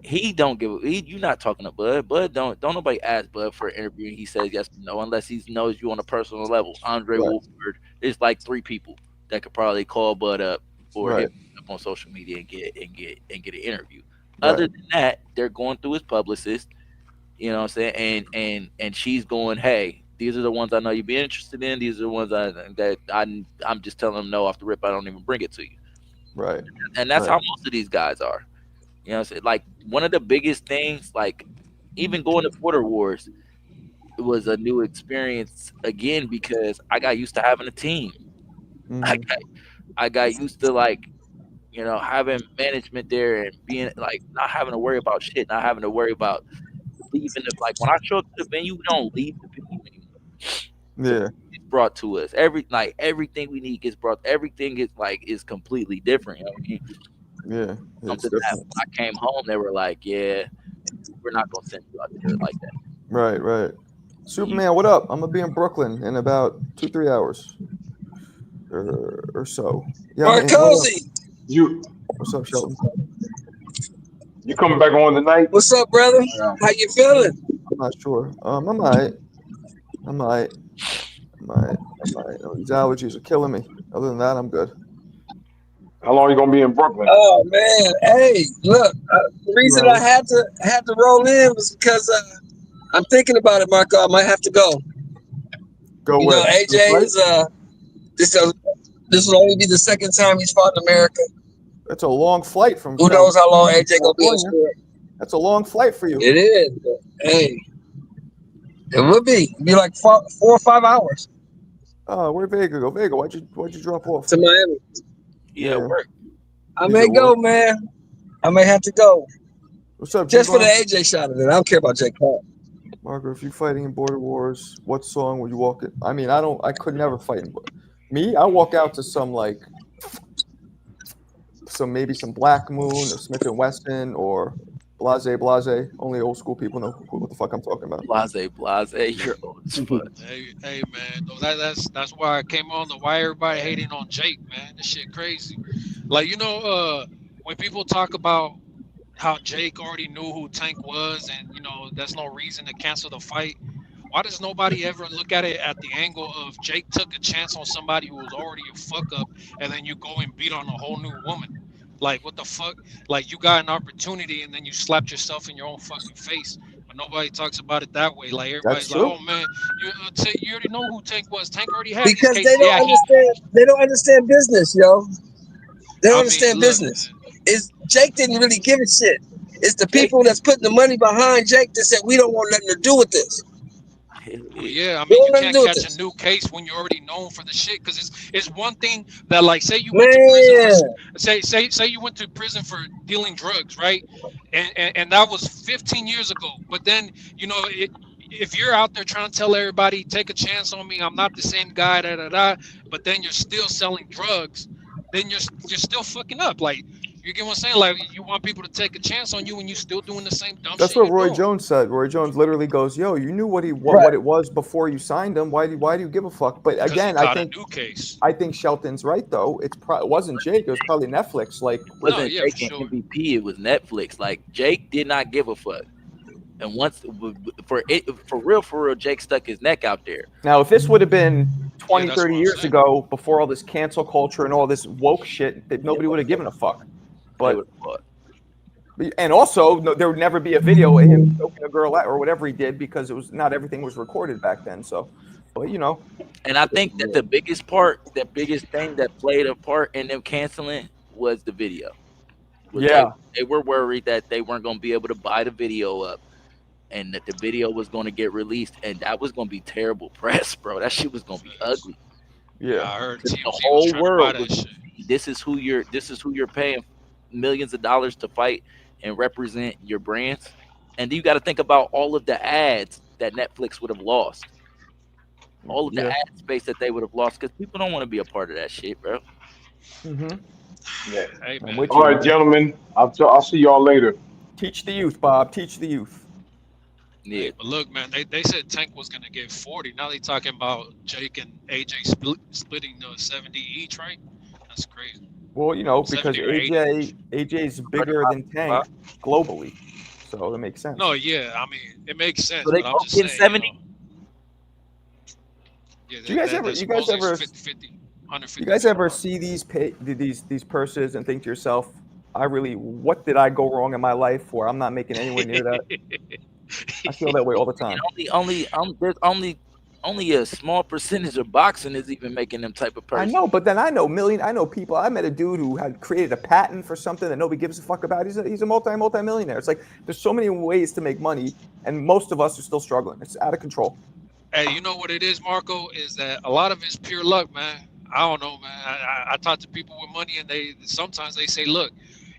Speaker 3: He don't give. You not talking to Bud. Bud don't nobody ask Bud for an interview. He says yes or no unless he knows you on a personal level. Andre
Speaker 1: Right.
Speaker 3: Woolford. There's like 3 people that could probably call Bud up or
Speaker 1: Right.
Speaker 3: hit him up on social media and get an interview. Other
Speaker 1: Right.
Speaker 3: than that, they're going through his publicist. You know what I'm saying? And she's going, hey, these are the ones I know you'd be interested in. These are the ones I'm just telling them no off the rip. I don't even bring it to you.
Speaker 1: Right.
Speaker 3: And that's
Speaker 1: Right.
Speaker 3: how most of these guys are. You know what I'm saying? Like one of the biggest things, like even going to Twitter Wars, it was a new experience again because I got used to having a team. I
Speaker 1: Mhm.
Speaker 3: got I got used to like, having management there and being like not having to worry about shit, not having to worry about leaving the like when I show up to the venue, we don't leave the venue anymore.
Speaker 1: Yeah.
Speaker 3: It's brought to us. Everything we need gets brought. Everything is completely different. You know what I mean?
Speaker 1: Yeah. It's
Speaker 3: Something that
Speaker 1: different.
Speaker 3: when I came home, they were like, "Yeah, we're not gonna send you out there like that."
Speaker 1: Right. Right. Superman, what up? I'm gonna be in Brooklyn in about 2-3 hours or so. Yeah, man. What up?
Speaker 5: Marcosi,
Speaker 4: You
Speaker 1: What's up, Shelton?
Speaker 4: you coming back on tonight?
Speaker 5: what's up, brother?
Speaker 4: Yeah.
Speaker 5: How you feeling?
Speaker 1: I'm not sure. I'm alright. I'm alright. I'm alright. I'm alright. These allergies are killing me. Other than that, I'm good.
Speaker 4: How long you gonna be in Brooklyn?
Speaker 5: Oh man, hey, look, the
Speaker 1: 2
Speaker 5: reason I
Speaker 1: hours.
Speaker 5: had to roll in was because I'm thinking about it, Marco. I might have to go.
Speaker 1: Go
Speaker 5: You know,
Speaker 1: where? To the
Speaker 5: AJ
Speaker 1: fight?
Speaker 5: is this will only be the second time he's fought in America.
Speaker 1: That's a long flight from
Speaker 5: Who knows how long
Speaker 1: California.
Speaker 5: AJ gonna be in sport?
Speaker 1: That's a long flight for you.
Speaker 5: It is. But, hey, it would be. It'd be like 4 or 5 hours
Speaker 1: Where'd Vega go? Vega, why'd you drop off?
Speaker 5: to Miami.
Speaker 3: Yeah,
Speaker 1: Yeah.
Speaker 3: work.
Speaker 5: I
Speaker 1: He's
Speaker 5: may
Speaker 1: at
Speaker 5: go,
Speaker 1: work.
Speaker 5: man. I may have to go
Speaker 1: What's up,
Speaker 5: just for the
Speaker 1: G-Bone?
Speaker 5: AJ shot of it. I don't care about Jake Paul.
Speaker 1: Margaret, if you're fighting in Border Wars, what song would you walk it? I mean, I could never fight in. Me, I walk out to maybe some Black Moon or Smith and Wesson or Blase. Only old school people know what the fuck I'm talking about.
Speaker 3: Blase, you're old as fuck.
Speaker 6: Hey, man, no, that's why I came on the why everybody hating on Jake, man. This shit crazy. Like when people talk about how Jake already knew who Tank was, and there's no reason to cancel the fight. Why does nobody ever look at it at the angle of Jake took a chance on somebody who was already a fuck up, and then you go and beat on a whole new woman? Like, what the fuck? Like, you got an opportunity, and then you slapped yourself in your own fucking face. But nobody talks about it that way. Like, everybody's
Speaker 1: That's
Speaker 6: like,
Speaker 1: true.
Speaker 6: "Oh man, you already know who Tank was. Tank already had this
Speaker 5: Because
Speaker 6: case."
Speaker 5: they don't
Speaker 6: Yeah,
Speaker 5: understand. They don't understand business, yo. They don't
Speaker 6: I mean,
Speaker 5: understand
Speaker 6: look,
Speaker 5: business. Jake didn't really give a shit. It's the
Speaker 3: Jake,
Speaker 5: people that's putting the money behind Jake that said we don't want nothing to do with this.
Speaker 6: well, yeah, I
Speaker 5: We
Speaker 6: mean,
Speaker 5: don't
Speaker 6: you
Speaker 5: want nothing to
Speaker 6: can't
Speaker 5: do with
Speaker 6: catch a
Speaker 5: this.
Speaker 6: new case when you're already known for the shit. Because it's one thing that, like, say you went to prison
Speaker 5: Man,
Speaker 6: for say you went to prison for dealing drugs, right? And that was 15 years ago. But then if you're out there trying to tell everybody, take a chance on me, I'm not the same guy, da da da. But then you're still selling drugs, then you're still fucking up. Like, you get what I'm saying? Like, you want people to take a chance on you, and you still doing the same dumb
Speaker 1: That's
Speaker 6: shit
Speaker 1: what
Speaker 6: you're
Speaker 1: Roy
Speaker 6: doing.
Speaker 1: Jones said. Roy Jones literally goes, "Yo, you knew what
Speaker 5: right.
Speaker 1: it was before you signed him. Why do you give a fuck?" But
Speaker 6: Because he
Speaker 1: again, I
Speaker 6: caught a
Speaker 1: think
Speaker 6: new case.
Speaker 1: Shelton's right though. It wasn't Jake. It was probably Netflix. Like,
Speaker 6: No,
Speaker 3: wasn't
Speaker 6: yeah, for
Speaker 3: Jake and
Speaker 6: sure.
Speaker 3: MVP. It was Netflix. Like Jake did not give a fuck. And once for real, Jake stuck his neck out there.
Speaker 1: now if this would have been 20,
Speaker 6: that's
Speaker 1: 30
Speaker 6: what I'm
Speaker 1: years
Speaker 6: saying.
Speaker 1: ago, before all this cancel culture and all this woke shit, that nobody would have given a fuck.
Speaker 3: They
Speaker 1: But
Speaker 3: would have fought.
Speaker 1: and also there would never be a video of him choking a girl out or whatever he did because it was not everything was recorded back then. So, but
Speaker 3: And I think that the biggest thing that played a part in them canceling was the video.
Speaker 1: Yeah.
Speaker 3: They were worried that they weren't going to be able to buy the video up, and that the video was going to get released, and that was going to be terrible press, bro. That shit was going to be ugly.
Speaker 1: Yeah.
Speaker 6: I heard
Speaker 3: The
Speaker 6: TMZ was
Speaker 3: whole
Speaker 6: trying to buy
Speaker 3: world
Speaker 6: that
Speaker 3: was.
Speaker 6: shit.
Speaker 3: This is who you're paying millions of dollars to fight and represent your brands, and you got to think about all of the ads that Netflix would have lost, all of the
Speaker 1: Yeah.
Speaker 3: ad space that they would have lost, because people don't want to be a part of that shit, bro.
Speaker 1: Mm-hmm.
Speaker 4: Yeah.
Speaker 6: Hey
Speaker 1: I'm
Speaker 6: man,
Speaker 1: with
Speaker 4: All
Speaker 1: you,
Speaker 4: right,
Speaker 1: man.
Speaker 4: gentlemen. I'll see y'all later.
Speaker 1: Teach the youth, Bob. Teach the youth.
Speaker 3: Yeah.
Speaker 6: hey, but look, man, they said Tank was gonna get 40. Now they talking about Jake and AJ splitting the 70 each, right? That's crazy.
Speaker 1: Well, you know, because
Speaker 6: 70 or 80.
Speaker 1: AJ's bigger than Tank globally, so it makes sense.
Speaker 6: No, yeah, I mean it makes sense,
Speaker 3: So they
Speaker 6: but I'm
Speaker 3: both
Speaker 6: just
Speaker 3: getting
Speaker 6: saying,
Speaker 3: 70.
Speaker 6: yeah,
Speaker 1: Do you guys ever?
Speaker 6: that
Speaker 1: You guys
Speaker 6: supposedly
Speaker 1: ever?
Speaker 6: 50,
Speaker 1: You
Speaker 6: 150
Speaker 1: guys
Speaker 6: million.
Speaker 1: ever see these purses and think to yourself, what did I go wrong in my life where I'm not making anywhere near that? I feel that way all the time.
Speaker 3: There's only a small percentage of boxing is even making them type of
Speaker 1: I
Speaker 3: person.
Speaker 1: know, but then I know people. I met a dude who had created a patent for something that nobody gives a fuck about. He's a multi-millionaire. It's like there's so many ways to make money, and most of us are still struggling. It's out of control.
Speaker 6: Hey, you know what it is, Marco? Is that a lot of it's pure luck, man. I don't know, man. I talk to people with money, and they sometimes they say, look,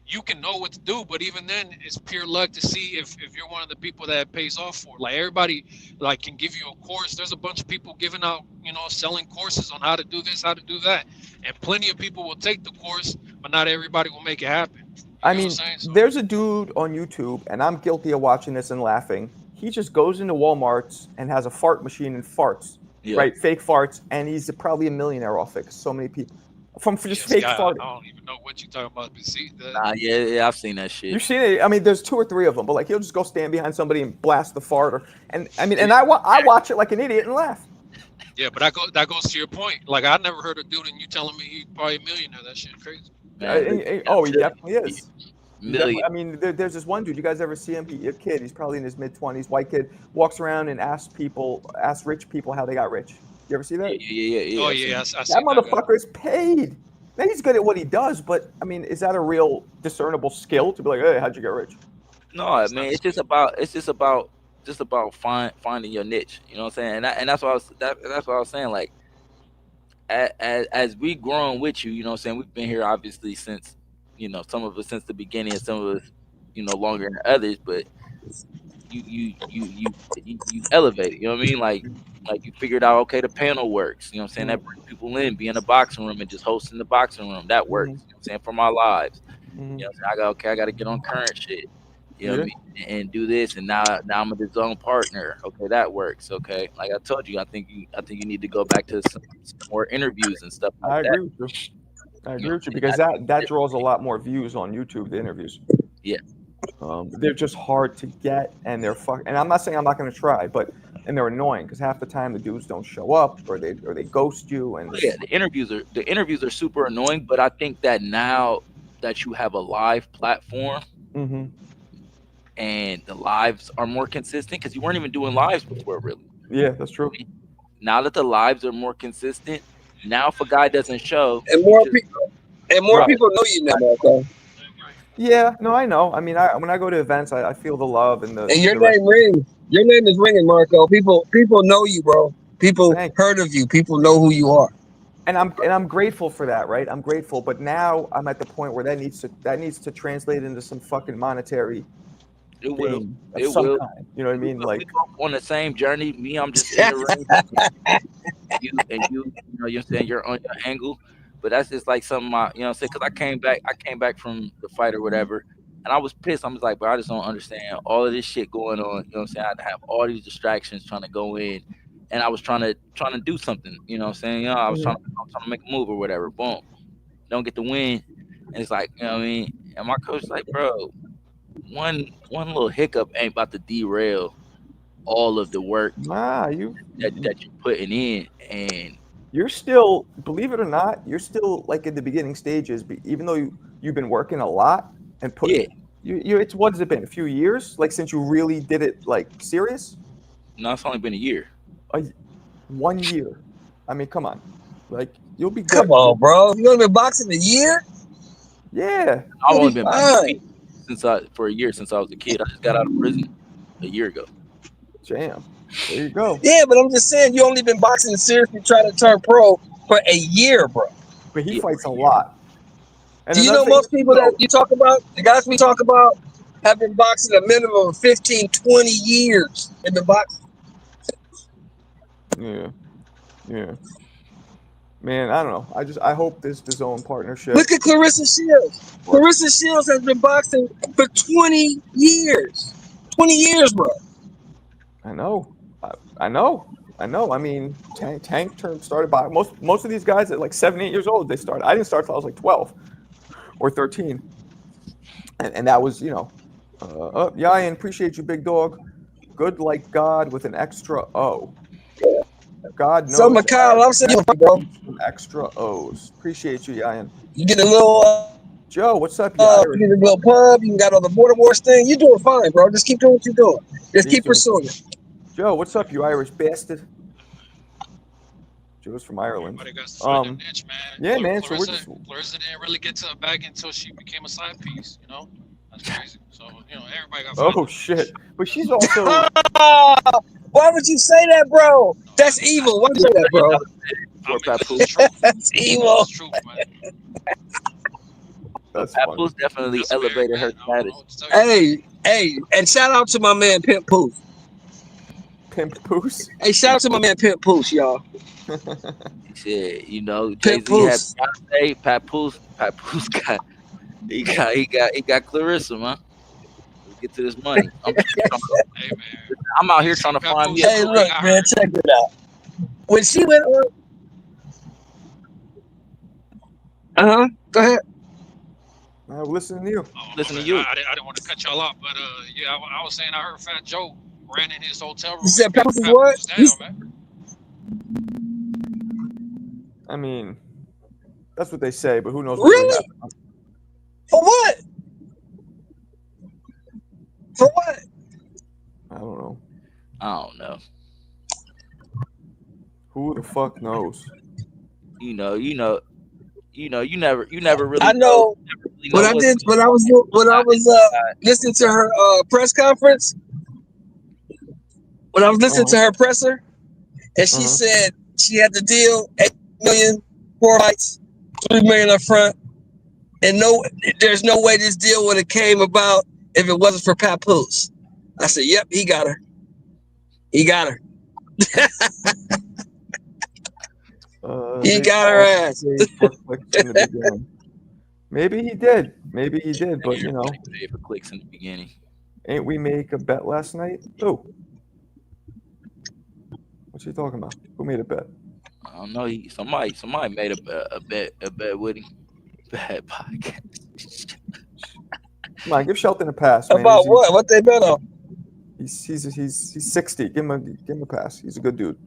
Speaker 6: you can know what to do, but even then, it's pure luck to see if you're one of the people that it pays off for. Like everybody, like can give you a course. There's a bunch of people giving out, selling courses on how to do this, how to do that, and plenty of people will take the course, but not everybody will make it happen. You
Speaker 1: I
Speaker 6: know what I'm
Speaker 1: mean,
Speaker 6: saying? So,
Speaker 1: there's a dude on YouTube, and I'm guilty of watching this and laughing. He just goes into Walmart's and has a fart machine and farts,
Speaker 3: Yeah.
Speaker 1: right? Fake farts, and he's probably a millionaire off it. 'Cause so many people from just
Speaker 6: yes,
Speaker 1: fake
Speaker 6: guy,
Speaker 1: farting.
Speaker 6: I don't even know what you're talking about, but see,
Speaker 3: Yeah, I've seen that shit.
Speaker 1: You've seen it. I mean, there's 2 or 3 of them, but like he'll just go stand behind somebody and blast the fart, I watch it like an idiot and laugh.
Speaker 6: yeah, but that goes to your point. Like I never heard a dude, and you telling me he's probably a millionaire. That shit crazy.
Speaker 3: Man,
Speaker 1: He definitely is.
Speaker 3: million.
Speaker 1: I mean, there's this one dude. You guys ever see him? A kid. He's probably in his mid-20s. White kid walks around and asks rich people how they got rich. You ever see that?
Speaker 3: Yeah.
Speaker 6: Oh
Speaker 3: I've seen
Speaker 6: yeah,
Speaker 3: it.
Speaker 6: I see
Speaker 1: That motherfucker's paid. Now he's good at what he does, but I mean, is that a real discernible skill to be like, hey, how'd you get rich?
Speaker 3: No, I
Speaker 6: It's
Speaker 3: mean
Speaker 6: not
Speaker 3: it's just about finding your niche. You know what I'm saying? And that's what that's what I was saying. Like as we growing with you, you know what I'm saying? We've been here obviously since, some of us since the beginning, and some of us, longer than others. But you elevate it. You know what I mean? Like you figured out, okay, the panel works. You know what I'm saying? That brings people in, be in the boxing room and just hosting the boxing room. That works. You know what I'm saying? For my lives. You know what I'm saying? I got to get on current shit. You know what I mean? And do this, and now I'm a DAZN partner. Okay, that works. Okay, like I told you, I think you need to go back to some more interviews and stuff like
Speaker 1: I
Speaker 3: that.
Speaker 1: agree with you. I agree with you because that draws a lot more views on YouTube. The interviews.
Speaker 3: Yeah.
Speaker 1: They're just hard to get, and they're And I'm not saying I'm not going to try, and they're annoying because half the time the dudes don't show up or they ghost you. And
Speaker 3: Yeah, the interviews are super annoying, but I think that now that you have a live platform.
Speaker 1: Mm-hmm.
Speaker 3: And the lives are more consistent because you weren't even doing lives before, really.
Speaker 1: Yeah, that's true.
Speaker 3: Now that the lives are more consistent, now if a guy doesn't show,
Speaker 5: and more people know you now, Marco.
Speaker 1: Yeah, no, I know. I mean, when I go to events, I feel the love and
Speaker 5: And your name rings. Your name is ringing, Marco. People know you, bro. People heard of you. People know who you are.
Speaker 1: And I'm grateful for that, right? I'm grateful, but now I'm at the point where that needs to translate into some fucking monetary.
Speaker 3: It will.
Speaker 1: Kind.
Speaker 3: You know
Speaker 1: what I mean? Like
Speaker 3: on the same journey. Me, I'm just in the ring. You know, you're saying you're on your angle, but that's just like something. You know what I'm saying? Because I came back from the fight or whatever, and I was pissed. I'm just like, bro, I just don't understand all of this shit going on. You know what I'm saying? I had to have all these distractions trying to go in, and I was trying to do something. You know what I'm saying? I was trying to make a move or whatever. Boom, don't get the win, and it's like, you know what I mean? And my coach's like, bro. One little hiccup ain't about to derail all of the work that you're putting in, and
Speaker 1: you're still, believe it or not, you're still like in the beginning stages. Even though you've been working a lot and it's what has it been? A few years, like since you really did it like serious?
Speaker 3: No, it's only been a year.
Speaker 1: 1 year. I mean, come on, like you'll be good.
Speaker 5: Come on, bro. You only been boxing a year?
Speaker 1: Yeah,
Speaker 3: I've only been boxing for a year since I was a kid. I just got out of prison a year ago.
Speaker 1: Damn. There you go.
Speaker 5: Yeah, but I'm just saying you only been boxing seriously trying to turn pro for a year, bro.
Speaker 1: But he fights a lot. And
Speaker 5: do you know most people that you talk about, the guys we talk about, have been boxing a minimum of 15, 20 years. They've been boxing.
Speaker 1: Yeah. Man, I don't know. I hope this DAZN partnership.
Speaker 5: Look at Clarissa Shields. Clarissa Shields has been boxing for 20 years. 20 years, bro.
Speaker 1: I know. I know. I mean, Tank started by most of these guys at like 7, 8 years old. They started. I didn't start till I was like 12 or 13, and that was Ian, appreciate you, big dog. Good like God with an extra O. God knows.
Speaker 5: So, Mikhail, I'm saying, bro,
Speaker 1: some extra O's. Appreciate you, Ian.
Speaker 5: you get a little,
Speaker 1: Joe, what's up,
Speaker 5: you get a little pub. You got all the border wars thing. You're doing fine, bro. Just keep doing what you're doing. Just keep pursuing it.
Speaker 1: Joe, what's up, you Irish bastard? Joe's from Ireland.
Speaker 6: Niche, man.
Speaker 1: Yeah, man. So
Speaker 6: Clarissa didn't really get to the bag until she became a side piece. You know, that's crazy. So everybody got.
Speaker 1: Oh shit! But she's also.
Speaker 5: Why would you say that, bro? That's evil. Why would you say that, bro? That's evil.
Speaker 6: That's truth, man.
Speaker 1: That's
Speaker 3: Papoose definitely elevated her status.
Speaker 5: Hey, and shout out to my man Pimp Poose.
Speaker 1: Pimp Poose.
Speaker 5: Hey, shout out to my man Pimp Poose, y'all.
Speaker 3: Shit, Jay-Z had Beyonce, Papoose got Clarissa, man. Let's get to this money. I'm out here trying to find me.
Speaker 5: Hey, look, man, check it out. When she went on, go ahead.
Speaker 1: I'm listening to you.
Speaker 3: Listen to you.
Speaker 6: I didn't want to cut y'all off, but I was saying I heard Fat Joe ran in his hotel room.
Speaker 5: You said Papoose is what?
Speaker 1: I mean, that's what they say, but who knows?
Speaker 5: Really? For what? For what?
Speaker 1: I don't know.
Speaker 3: I don't know.
Speaker 1: Who the fuck knows?
Speaker 3: You never really.
Speaker 5: I know. When I was listening to her press conference, when I was listening to her presser, and she said she had the deal, 8 million, 4 fights, 3 million up front, and there's no way this deal would have came about if it wasn't for Papoose. I said, yep, he got her. He got her. He got her ass.
Speaker 1: Maybe he did, but
Speaker 3: for clicks in the beginning.
Speaker 1: Ain't we make a bet last night? Who? What's he talking about? Who made a bet?
Speaker 3: I don't know. Somebody made a bet with him. Bad podcast.
Speaker 1: Come on, give Shelton a pass. Man.
Speaker 5: About what? What they bet on?
Speaker 1: He's 60. Give him a pass. He's a good dude.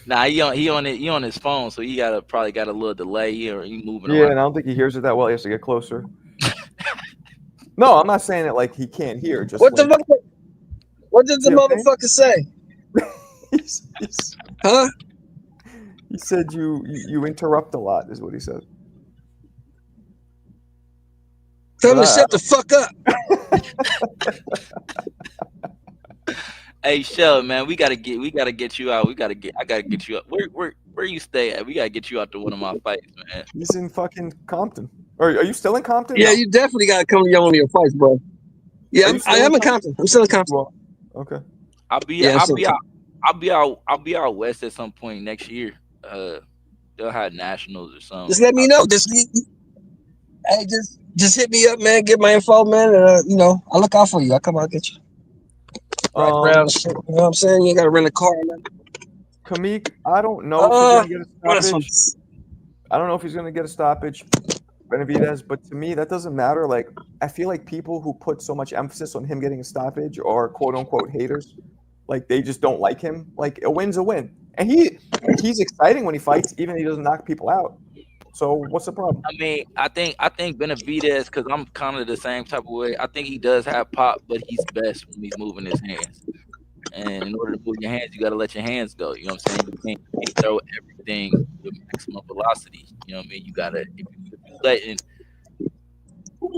Speaker 3: Nah, he on his phone, so he probably got a little delay here. He moving
Speaker 1: Yeah,
Speaker 3: around.
Speaker 1: and I don't think he hears it that well. He has to get closer. No, I'm not saying it like he can't hear. Just
Speaker 5: what did the motherfucker say? Huh?
Speaker 1: He said you interrupt a lot, is what he said.
Speaker 5: Tell him to shut the fuck up.
Speaker 3: Hey, Shell, man, we gotta get you out. I gotta get you out. Where you stay at? We gotta get you out to one of my fights, man.
Speaker 1: He's in fucking Compton. Or are you still in Compton?
Speaker 5: Yeah,
Speaker 1: no?
Speaker 5: you definitely gotta come to one of your fights, bro. Yeah, I am in Compton. I'm still in Compton.
Speaker 1: Well, okay.
Speaker 3: I'll be out west at some point next year. They'll have nationals or something.
Speaker 5: Just let me know. Just hit me up, man. Get my info, man. And I'll look out for you. I'll come out and get you. Around shit, you know what I'm saying? You ain't gotta rent a car, man.
Speaker 1: Kamik, I don't know if he's gonna get a stoppage. I don't know if he's gonna get a stoppage, Benavidez, but to me that doesn't matter. Like, I feel like people who put so much emphasis on him getting a stoppage are quote unquote haters. Like, they just don't like him. Like, a win's a win. And he's exciting when he fights, even if he doesn't knock people out. So what's the problem?
Speaker 3: I mean, I think Benavidez, because I'm kind of the same type of way. I think he does have pop, but he's best when he's moving his hands. And in order to move your hands, you got to let your hands go. You know what I'm saying? You can't throw everything with maximum velocity. You know what I mean? You got to, if you're letting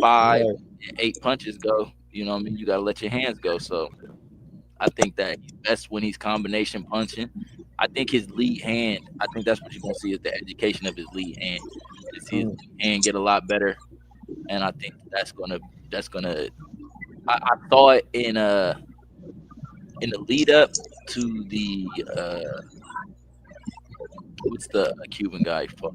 Speaker 3: 5 and 8 punches go, you know what I mean? You got to let your hands go. So I think that he's best when he's combination punching. I think his lead hand, I think that's what you're going to see is the education of his lead hand. You see his hand get a lot better. And I think that's going to, I saw it in the lead up to the what's the Cuban guy for?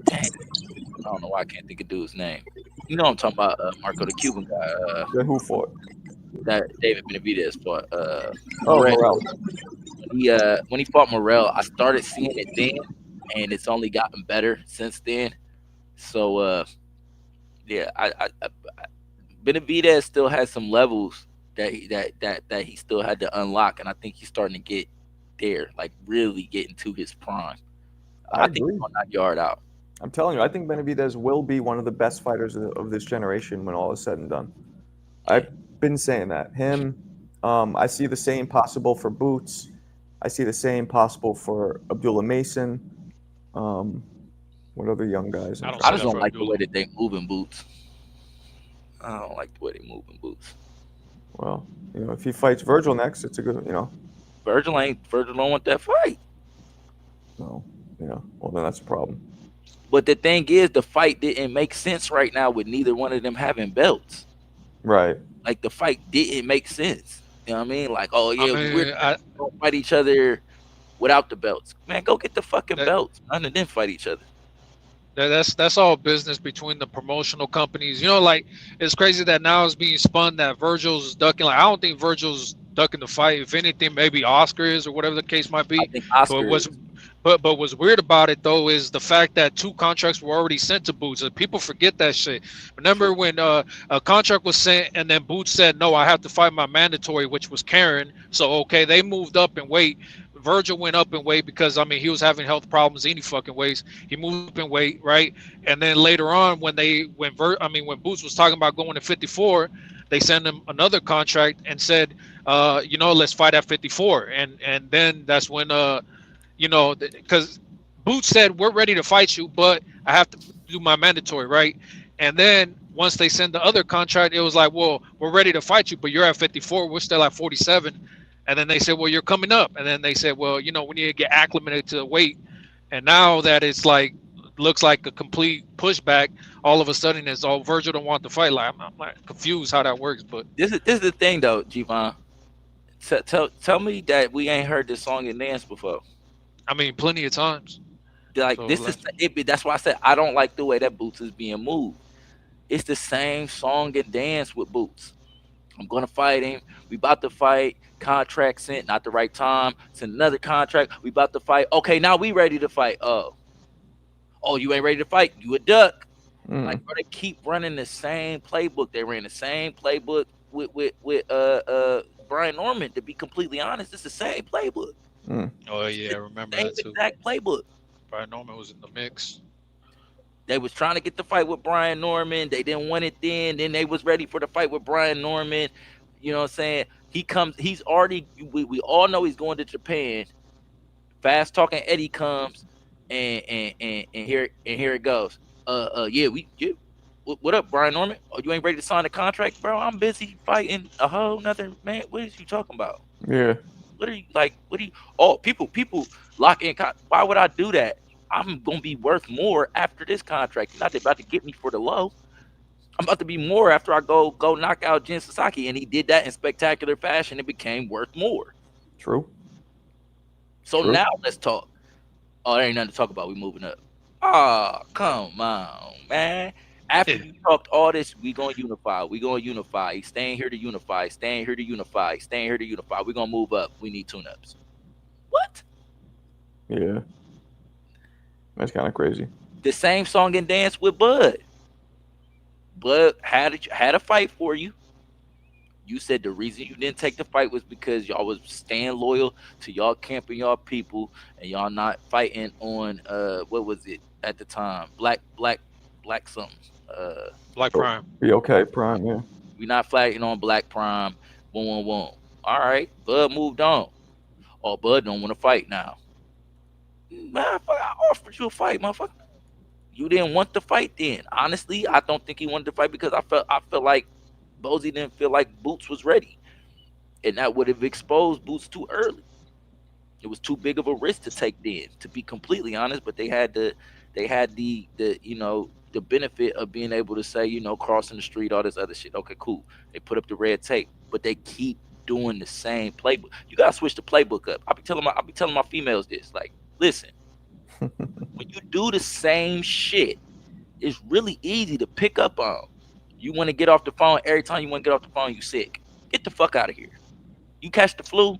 Speaker 3: Dang, I don't know why I can't think of dude's name. You know what I'm talking about, Marco, the Cuban guy,
Speaker 1: Yeah, who fought?
Speaker 3: that David Benavidez fought,
Speaker 1: Oh,
Speaker 3: Morel.
Speaker 1: Morel.
Speaker 3: When he fought Morel, I started seeing it then, and it's only gotten better since then. So, yeah, Benavidez still has some levels that he still had to unlock, and I think he's starting to get there, like really getting to his prime.
Speaker 1: I
Speaker 3: I think
Speaker 1: agree.
Speaker 3: he's gonna knock Yard out.
Speaker 1: I'm telling you, I think Benavidez will be one of the best fighters of this generation when all is said and done. I've been saying that. Him, I see the same possible for Boots. I see the same possible for Abdullah Mason. What other young guys?
Speaker 6: I don't
Speaker 3: I
Speaker 6: see
Speaker 3: just
Speaker 6: that
Speaker 3: don't
Speaker 6: for
Speaker 3: like the way
Speaker 6: Abdullah.
Speaker 3: that they move in Boots. I don't like the way they move in Boots.
Speaker 1: Well, if he fights Virgil next, it's a good,
Speaker 3: Virgil don't want that fight.
Speaker 1: no, well then that's a problem.
Speaker 3: But the thing is, the fight didn't make sense right now with neither one of them having belts.
Speaker 1: Right.
Speaker 3: Like the fight didn't make sense. You know what I mean? Like, oh yeah, we're
Speaker 6: I
Speaker 3: gonna fight each other without the belts. Man, go get the fucking
Speaker 6: That-
Speaker 3: belts. None of them fight each other.
Speaker 6: that's all business between the promotional companies. Like it's crazy that now it's being spun that Virgil's ducking. Like I don't think Virgil's ducking the fight. If anything, maybe Oscar is or whatever the case might
Speaker 3: I
Speaker 6: be.
Speaker 3: think
Speaker 6: But
Speaker 3: Oscar
Speaker 6: what's
Speaker 3: is.
Speaker 6: but what's weird about it though is the fact that 2 contracts were already sent to Boots. And people forget that shit. Remember when a contract was sent and then Boots said, "No, I have to fight my mandatory," which was Karen. So okay, they moved up in weight. Virgil went up in weight because he was having health problems any fucking ways. He moved up in weight, right? And then later on, when Boots was talking about going to 54, they sent him another contract and said, let's fight at 54. And then that's when because Boots said, "We're ready to fight you, but I have to do my mandatory," right? And then once they send the other contract, it was like, "Well, we're ready to fight you, but you're at 54. We're still at 47." And then they said, "Well, you're coming up." And then they said, "Well, we need to get acclimated to the weight." And now that it's like looks like a complete pushback, all of a sudden it's all Virgil don't want to fight. Like I'm like confused how that works, but
Speaker 3: This is the thing though, Javon. Tell me that we ain't heard this song and dance before.
Speaker 6: plenty of times.
Speaker 3: Like
Speaker 6: So
Speaker 3: this is it. That's why I said I don't like the way that Boots is being moved. It's the same song and dance with Boots. I'm gonna fight him. We about to fight. Contract sent, not the right time. Send another contract. We about to fight. Okay, now we ready to fight. Oh, you ain't ready to fight. You a duck. Like, bro, they keep running the same playbook. They ran the same playbook with Brian Norman. To be completely honest, it's the same playbook.
Speaker 6: Oh yeah, I remember
Speaker 3: Same
Speaker 6: that too.
Speaker 3: exact playbook.
Speaker 6: Brian Norman was in the mix.
Speaker 3: They was trying to get the fight with Brian Norman. They didn't want it then. Then they was ready for the fight with Brian Norman. You know what I'm saying? He's already, we all know he's going to Japan. Fast talking Eddie comes and here it goes. What up, Brian Norman? Oh, you ain't ready to sign the contract, bro? I'm busy fighting a whole nother man. What is you talking about?
Speaker 1: Yeah.
Speaker 3: What are you? Oh, people lock in. Why would I do that? I'm gonna be worth more after this contract. You're not about to get me for the low. I'm about to be more after I go knock out Jin Sasaki, and he did that in spectacular fashion. It became worth more.
Speaker 1: True.
Speaker 3: So
Speaker 1: True.
Speaker 3: now let's talk. Oh, there ain't nothing to talk about. We moving up. Oh, come on, man. After you talked all this, we gonna unify. We gonna unify. He's staying here to unify. Staying here to unify. Staying here to unify. We gonna move up. We need tune-ups. What?
Speaker 1: Yeah. That's kind of crazy.
Speaker 3: The same song and dance with Bud. Bud had a fight for you. You said the reason you didn't take the fight was because y'all was staying loyal to y'all camp and y'all people, and y'all not fighting on what was it at the time? Black something.
Speaker 6: Black Prime.
Speaker 1: Be okay, Prime. Yeah.
Speaker 3: We not fighting on Black Prime. 111. All right, Bud moved on. Oh, Bud don't want to fight now. Motherfucker, I offered you a fight, motherfucker. You didn't want the fight then. Honestly, I don't think he wanted to fight because I felt like Bozy didn't feel like Boots was ready. And that would have exposed Boots too early. It was too big of a risk to take then, to be completely honest. But they had the benefit of being able to say, crossing the street, all this other shit. Okay, cool. They put up the red tape, but they keep doing the same playbook. You gotta switch the playbook up. I be telling my females this. Like, listen, when you do the same shit, it's really easy to pick up on. You want to get off the phone every time you want to get off the phone, you sick. Get the fuck out of here. You catch the flu,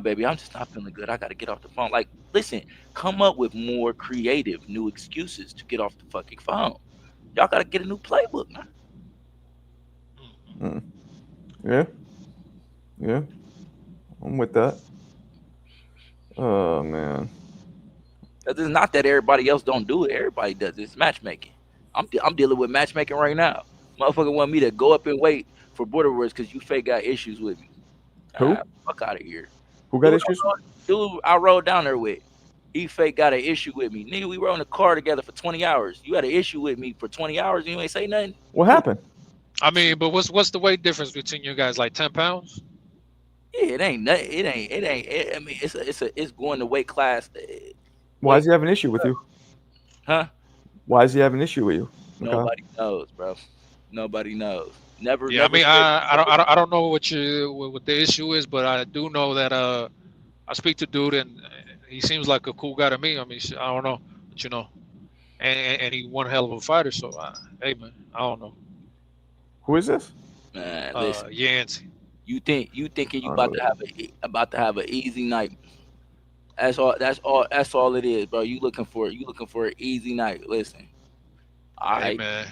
Speaker 3: baby, I'm just not feeling good. I gotta get off the phone. Like, listen, come up with more creative new excuses to get off the fucking phone. Y'all gotta get a new playbook, man.
Speaker 1: Yeah, I'm with that. Oh man,
Speaker 3: It's not that everybody else don't do it. Everybody does it. It's matchmaking. I'm dealing with matchmaking right now. Motherfucker want me to go up and wait for border wars because you fake got issues with me.
Speaker 1: Who?
Speaker 3: Fuck out of here.
Speaker 1: Who got issues?
Speaker 3: Dude, I rode down there with. He fake got an issue with me. Nigga, we were on the car together for 20 hours. You had an issue with me for 20 hours and you ain't say nothing?
Speaker 1: What happened?
Speaker 6: I mean, but what's the weight difference between you guys? Like 10 pounds?
Speaker 3: Yeah, it ain't nothing. I mean, it's going to weight class.
Speaker 1: Why does he have an issue with you?
Speaker 3: Huh?
Speaker 1: Why does he have an issue with you? Okay.
Speaker 3: Nobody knows, bro. Nobody knows. Never.
Speaker 6: Yeah, I
Speaker 3: never
Speaker 6: mean,
Speaker 3: said-
Speaker 6: I don't know what the issue is, but I do know that I speak to dude and he seems like a cool guy to me. I mean, I don't know, but you know, and he one hell of a fighter. So, hey man, I don't know.
Speaker 1: Who is this?
Speaker 3: Man, listen.
Speaker 6: Yancey.
Speaker 3: You thinking you
Speaker 1: I
Speaker 3: about
Speaker 1: know
Speaker 3: to have an easy night. That's all it is, bro. You looking for an easy night. Listen. All
Speaker 6: Hey
Speaker 3: right.
Speaker 6: man.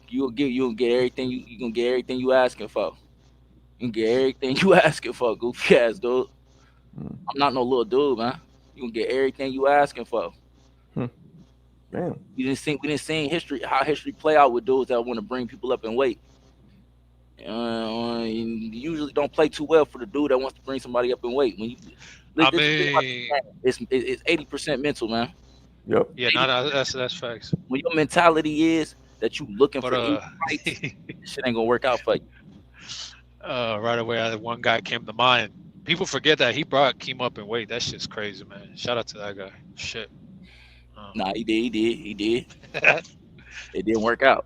Speaker 3: You'll get everything you gonna get everything you asking for. You can get everything you asking for, goofy ass dude. I'm not no little dude, man. You can get everything you asking for.
Speaker 1: Damn.
Speaker 3: We didn't see how history play out with dudes that want to bring people up in weight. You usually don't play too well for the dude that wants to bring somebody up in weight. When you,
Speaker 6: I mean,
Speaker 3: it's 80% mental, man.
Speaker 1: Yep.
Speaker 6: yeah, no, that's facts.
Speaker 3: When your mentality is that you looking
Speaker 6: But
Speaker 3: for easy fights, shit ain't gonna work out for you.
Speaker 6: right away, one guy came to mind. People forget that he brought Keem up in weight. That shit's crazy, man. Shout out to that guy. Shit.
Speaker 3: Nah, he did. It didn't work out.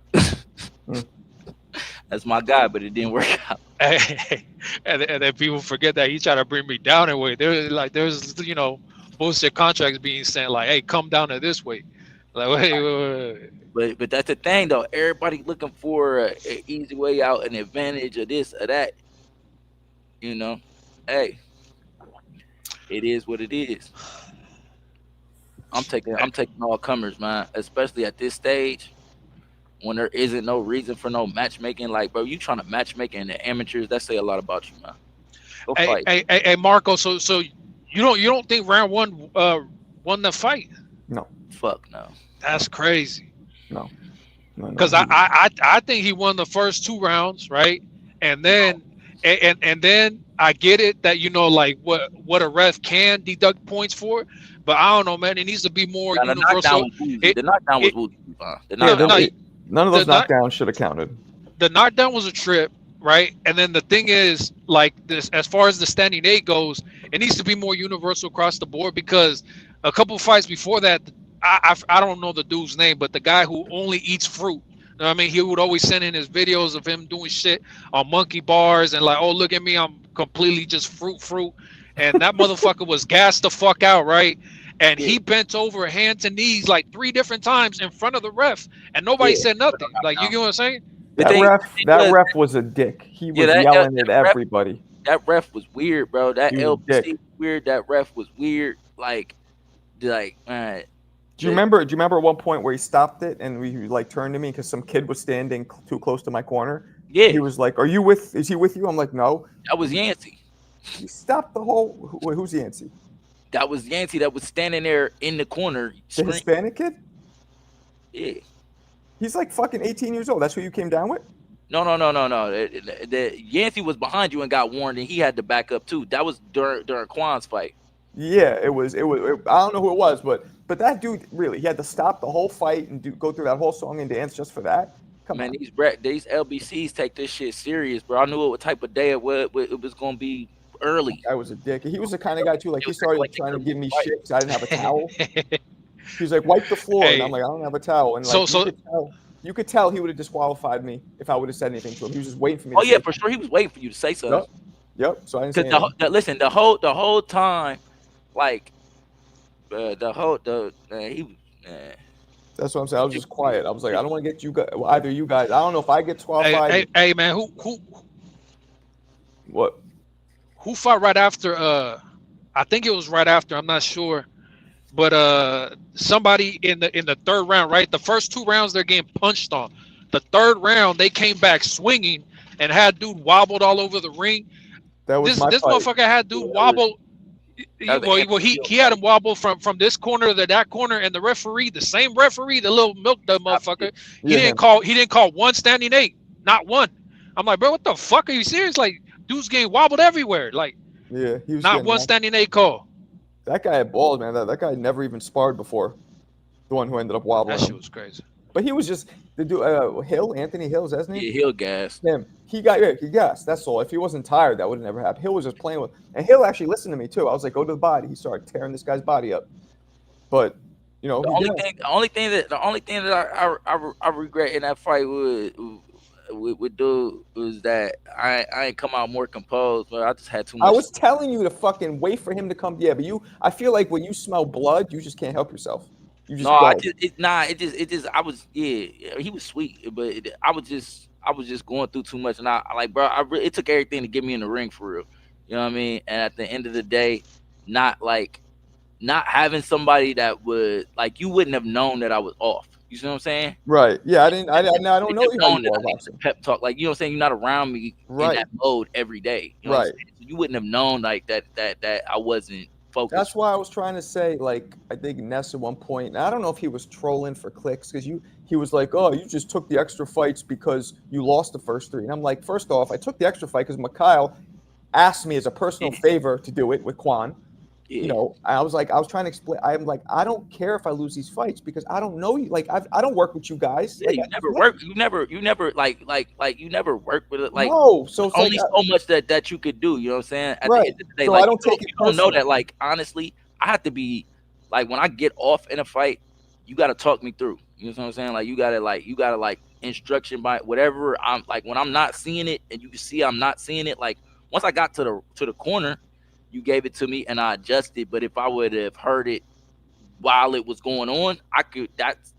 Speaker 3: That's my guy, but it didn't work out.
Speaker 6: and then people forget that he tried to bring me down in weight. There's you know, bullshit contracts being sent like, hey, come down to this weight. Like, wait.
Speaker 3: But that's the thing though. Everybody looking for an easy way out, an advantage of this or that. You know, hey, it is what it is. I'm taking all comers, man. Especially at this stage, when there isn't no reason for no matchmaking. Like, bro, you trying to matchmake in the amateurs? That say a lot about you, man. Go fight.
Speaker 6: Hey, Marco. So you don't think round one won the fight?
Speaker 1: No.
Speaker 3: Fuck no.
Speaker 6: That's crazy.
Speaker 1: No.
Speaker 6: Because I think he won the first 2 rounds, right? And then and then I get it that, you know, like what a ref can deduct points for, but I don't know, man. It needs to be more universal.
Speaker 3: The knockdown was woozy.
Speaker 1: None of those knockdowns should have counted.
Speaker 6: The knockdown was a trip, right? And then the thing is, like, this, as far as the standing 8 goes, it needs to be more universal across the board, because a couple fights before that, I don't know the dude's name, but the guy who only eats fruit. You know what I mean? He would always send in his videos of him doing shit on monkey bars and like, oh, look at me, I'm completely just fruit. And that motherfucker was gassed the fuck out, right? And he bent over hands and knees like 3 different times in front of the ref, and nobody said nothing. Like, you get what I'm saying?
Speaker 1: That ref was a dick. He was yelling at everybody.
Speaker 3: That ref was weird, bro. That LBC
Speaker 1: dick.
Speaker 3: weird. That ref was weird. Like, man.
Speaker 1: Do you remember at one point where he stopped it and he like turned to me because some kid was standing too close to my corner?
Speaker 3: Yeah.
Speaker 1: He was like, is he with you? I'm like, no.
Speaker 3: That was Yancey.
Speaker 1: He stopped the whole. Who's Yancey?
Speaker 3: That was Yancey that was standing there in the corner.
Speaker 1: The Hispanic kid?
Speaker 3: Yeah.
Speaker 1: He's like fucking 18 years old. That's who you came down with?
Speaker 3: No. The Yancey was behind you and got warned, and he had to back up too. That was during Kwan's fight.
Speaker 1: Yeah, it was. I don't know who it was, but that dude really, he had to stop the whole fight and go through that whole song and dance just for that. Come on,
Speaker 3: these LBCs take this shit serious, bro. I knew what type of day it was gonna be early.
Speaker 1: I was a dick. He was the kind of guy too. Like, he started trying to give me shit because I didn't have a towel. He's like, wipe the floor, and I'm like, I don't have a towel. And like, you could tell he would have disqualified me if I would have said anything to him. He was just waiting for me.
Speaker 3: Oh yeah, for sure, he was waiting for you to say something.
Speaker 1: Yep. So I didn't say
Speaker 3: Because
Speaker 1: anything.
Speaker 3: listen, the whole time, like he was.
Speaker 1: That's what I'm saying. I was just quiet. I was like, I don't want to get you guys, either you guys. I don't know if I get disqualified.
Speaker 6: Hey, man,
Speaker 1: What?
Speaker 6: who fought right after? I think it was right after. I'm not sure, but somebody in the third round, right? The first 2 rounds they're getting punched on. The third round they came back swinging and had dude wobbled all over the ring.
Speaker 1: That was my
Speaker 6: This
Speaker 1: fight.
Speaker 6: motherfucker had dude wobble.
Speaker 3: That was
Speaker 6: Well, he had him wobble from this corner to that corner, and the referee, the same referee, the little milk the motherfucker, he
Speaker 1: Yeah,
Speaker 6: didn't call one standing 8, not one. I'm like, bro, what the fuck? Are you serious? Like, dude's getting wobbled everywhere. Like,
Speaker 1: yeah, he was
Speaker 6: not
Speaker 1: getting
Speaker 6: one
Speaker 1: knocked.
Speaker 6: standing 8 call.
Speaker 1: That guy had balls, man. That guy never even sparred before. The one who ended up wobbling.
Speaker 6: That shit was crazy.
Speaker 1: But he was just the dude. Anthony Hill, is that his name?
Speaker 3: Yeah, Hill gas.
Speaker 1: Him. He gassed. That's all. If he wasn't tired, that would have never happened. Hill was just playing with, and Hill actually listened to me too. I was like, go to the body. He started tearing this guy's body up. But you know,
Speaker 3: The only thing that I regret in that fight with dude was that I ain't come out more composed, but I just had too much.
Speaker 1: I was telling you to fucking wait for him to come. Yeah, but I feel like when you smell blood, you just can't help yourself. You just
Speaker 3: No,
Speaker 1: go.
Speaker 3: I was he was sweet, but I was just going through too much, and I like, bro, it took everything to get me in the ring for real. You know what I mean? And at the end of the day, not having somebody that would like, you wouldn't have known that I was off. You see what I'm saying?
Speaker 1: Right. Yeah, I don't know you how you are,
Speaker 3: that
Speaker 1: boxing.
Speaker 3: pep talk, like, you know what I'm saying? You're not around me in that mode every day. You know what I'm saying? So you wouldn't have known like that I wasn't focused.
Speaker 1: That's why I was trying to say, like, I think Ness at one point, and I don't know if he was trolling for clicks, because he was like, oh, you just took the extra fights because you lost the first 3. And I'm like, first off, I took the extra fight because Mikhail asked me as a personal favor to do it with Kwan. You know, I was trying to explain. I'm like, I don't care if I lose these fights because I don't know you. Like, I don't work with you guys.
Speaker 3: Yeah,
Speaker 1: like,
Speaker 3: you never work. You never you never work with it. Like,
Speaker 1: no, so it's
Speaker 3: only
Speaker 1: like,
Speaker 3: so much that you could do. You know what I'm saying? At
Speaker 1: right.
Speaker 3: the end of the day,
Speaker 1: So
Speaker 3: like,
Speaker 1: I don't take it
Speaker 3: you don't know
Speaker 1: personally.
Speaker 3: that. Like, honestly, I have to be like, when I get off in a fight, you got to talk me through. You know what I'm saying? Like, you gotta instruction by whatever. I'm like, when I'm not seeing it, and you can see I'm not seeing it. Like, once I got to the corner, you gave it to me and I adjusted. But if I would have heard it while it was going on, I could. That's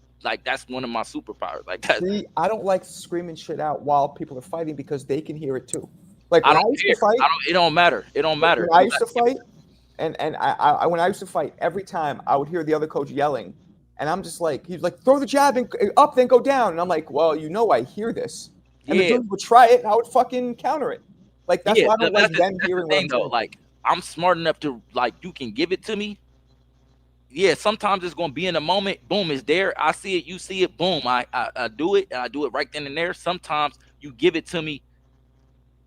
Speaker 3: one of my superpowers. Like that.
Speaker 1: See, I don't like screaming shit out while people are fighting because they can hear it too. Like,
Speaker 3: I
Speaker 1: when I
Speaker 3: don't
Speaker 1: used
Speaker 3: care.
Speaker 1: to fight,
Speaker 3: It don't matter. It don't matter.
Speaker 1: when I used to fight, and I when I used to fight, every time I would hear the other coach yelling, and I'm just like, he's like, throw the jab and up, then go down, and I'm like, well, you know, I hear this, and the dude would try it, and I would fucking counter it. Like, that's why I don't like them hearing what I'm saying.
Speaker 3: Like, I'm smart enough to, like, you can give it to me. Yeah, sometimes it's gonna be in a moment. Boom, it's there. I see it, you see it. Boom, I do it, and I do it right then and there. Sometimes you give it to me,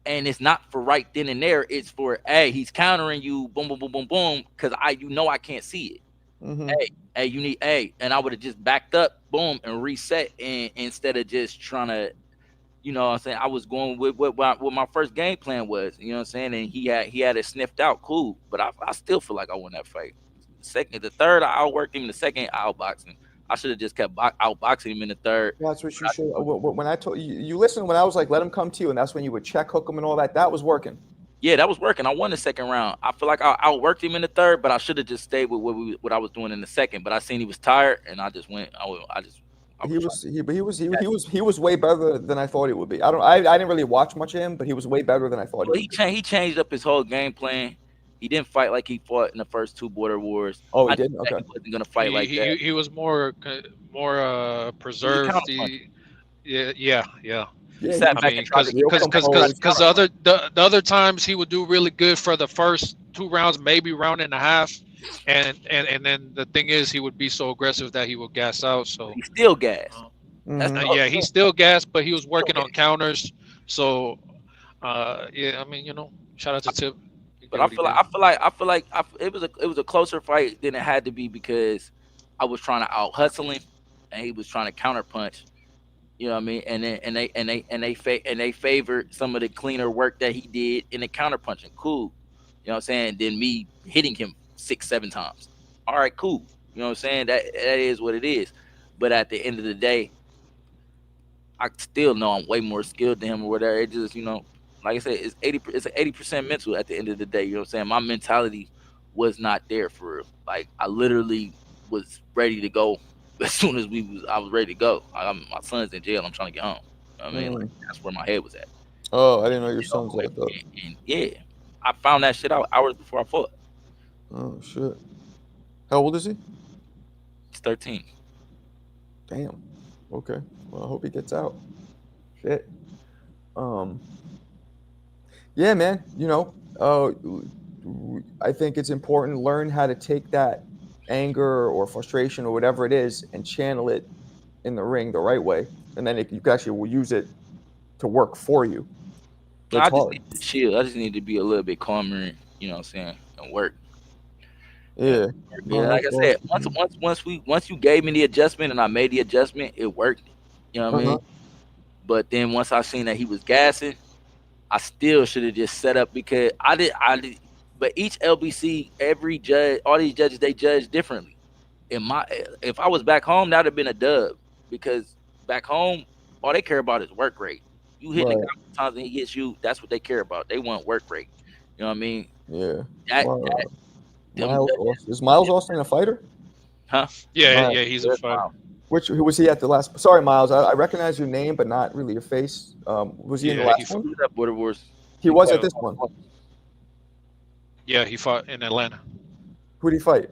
Speaker 3: and it's not for right then and there. It's for, hey, he's countering you. Boom, boom, boom, boom, boom. Because I can't see it.
Speaker 1: Mm-hmm.
Speaker 3: Hey, you need, and I would have just backed up, boom, and reset, and instead of just trying to. You know what I'm saying? I was going with what my first game plan was. You know what I'm saying? And he had it sniffed out, cool. But I still feel like I won that fight. The third, I outworked him. The second, I outboxed him. I should have just kept outboxing him in the third.
Speaker 1: That's what you should. When I told you, you listened when I was like, let him come to you, and that's when you would check hook him and all that. That was working.
Speaker 3: Yeah, that was working. I won the second round. I feel like I outworked him in the third, but I should have just stayed with what I was doing in the second. But I seen he was tired, and I just went. He
Speaker 1: was way better than I thought he would be. I didn't really watch much of him, but he was way better than I thought.
Speaker 3: He changed up his whole game plan. He didn't fight like he fought in the first 2 border wars.
Speaker 1: Oh, he didn't. Okay.
Speaker 3: He wasn't gonna fight like that.
Speaker 6: He was more preserved. Yeah. Because the other times he would do really good for the first 2 rounds, maybe round and a half. And then the thing is, he would be so aggressive that he would gas out. So
Speaker 3: he's still gas.
Speaker 6: He's still gas, but he was working on counters. So, I mean, you know, shout out to Tip.
Speaker 3: But I feel like it was a closer fight than it had to be because I was trying to out hustle him, and he was trying to counter punch. You know what I mean? And they favored some of the cleaner work that he did in the counter punching. Cool. You know what I'm saying? Then me hitting him 6-7 times. All right, cool. You know what I'm saying? That is what it is. But at the end of the day, I still know I'm way more skilled than him or whatever. It just, you know, like I said, it's an 80% mental at the end of the day. You know what I'm saying? My mentality was not there for real. Like I literally was ready to go as soon as I was ready to go. My son's in jail. I'm trying to get home. You know what I mean? Like that's where my head was at.
Speaker 1: Oh, I didn't know your son's locked up.
Speaker 3: And yeah, I found that shit out hours before I fought.
Speaker 1: Oh shit. How old is he?
Speaker 3: He's 13.
Speaker 1: Damn. Okay. Well, I hope he gets out. Shit. Yeah, man. You know, I think it's important to learn how to take that anger or frustration or whatever it is and channel it in the ring the right way, and then you can actually use it to work for you.
Speaker 3: I
Speaker 1: That's
Speaker 3: just
Speaker 1: hard.
Speaker 3: need to chill. I just need to be a little bit calmer, you know what I'm saying, and work.
Speaker 1: Yeah.
Speaker 3: Yeah, like I said, once you gave me the adjustment and I made the adjustment, it worked. You know what I mean? But then once I seen that he was gassing, I still should have just set up because I did. But each LBC, every judge, all these judges, they judge differently. If I was back home, that'd have been a dub because back home, all they care about is work rate. You hit the guy a couple times and he hits you, that's what they care about. They want work rate. You know what I mean?
Speaker 1: Yeah.
Speaker 3: Them
Speaker 1: Miles
Speaker 3: judges-
Speaker 1: Austin. Is Miles Austin a fighter?
Speaker 3: huh?
Speaker 6: Yeah,
Speaker 1: Right.
Speaker 6: yeah, he's a fighter.
Speaker 1: Who was he at the last? Sorry, Miles. I recognize your name, but not really your face. Was he in the
Speaker 6: Yeah,
Speaker 1: last one?
Speaker 3: Who's that Border Wars?
Speaker 1: He was
Speaker 6: Yeah.
Speaker 1: at this one.
Speaker 6: Yeah, he fought in Atlanta.
Speaker 1: Who did he fight?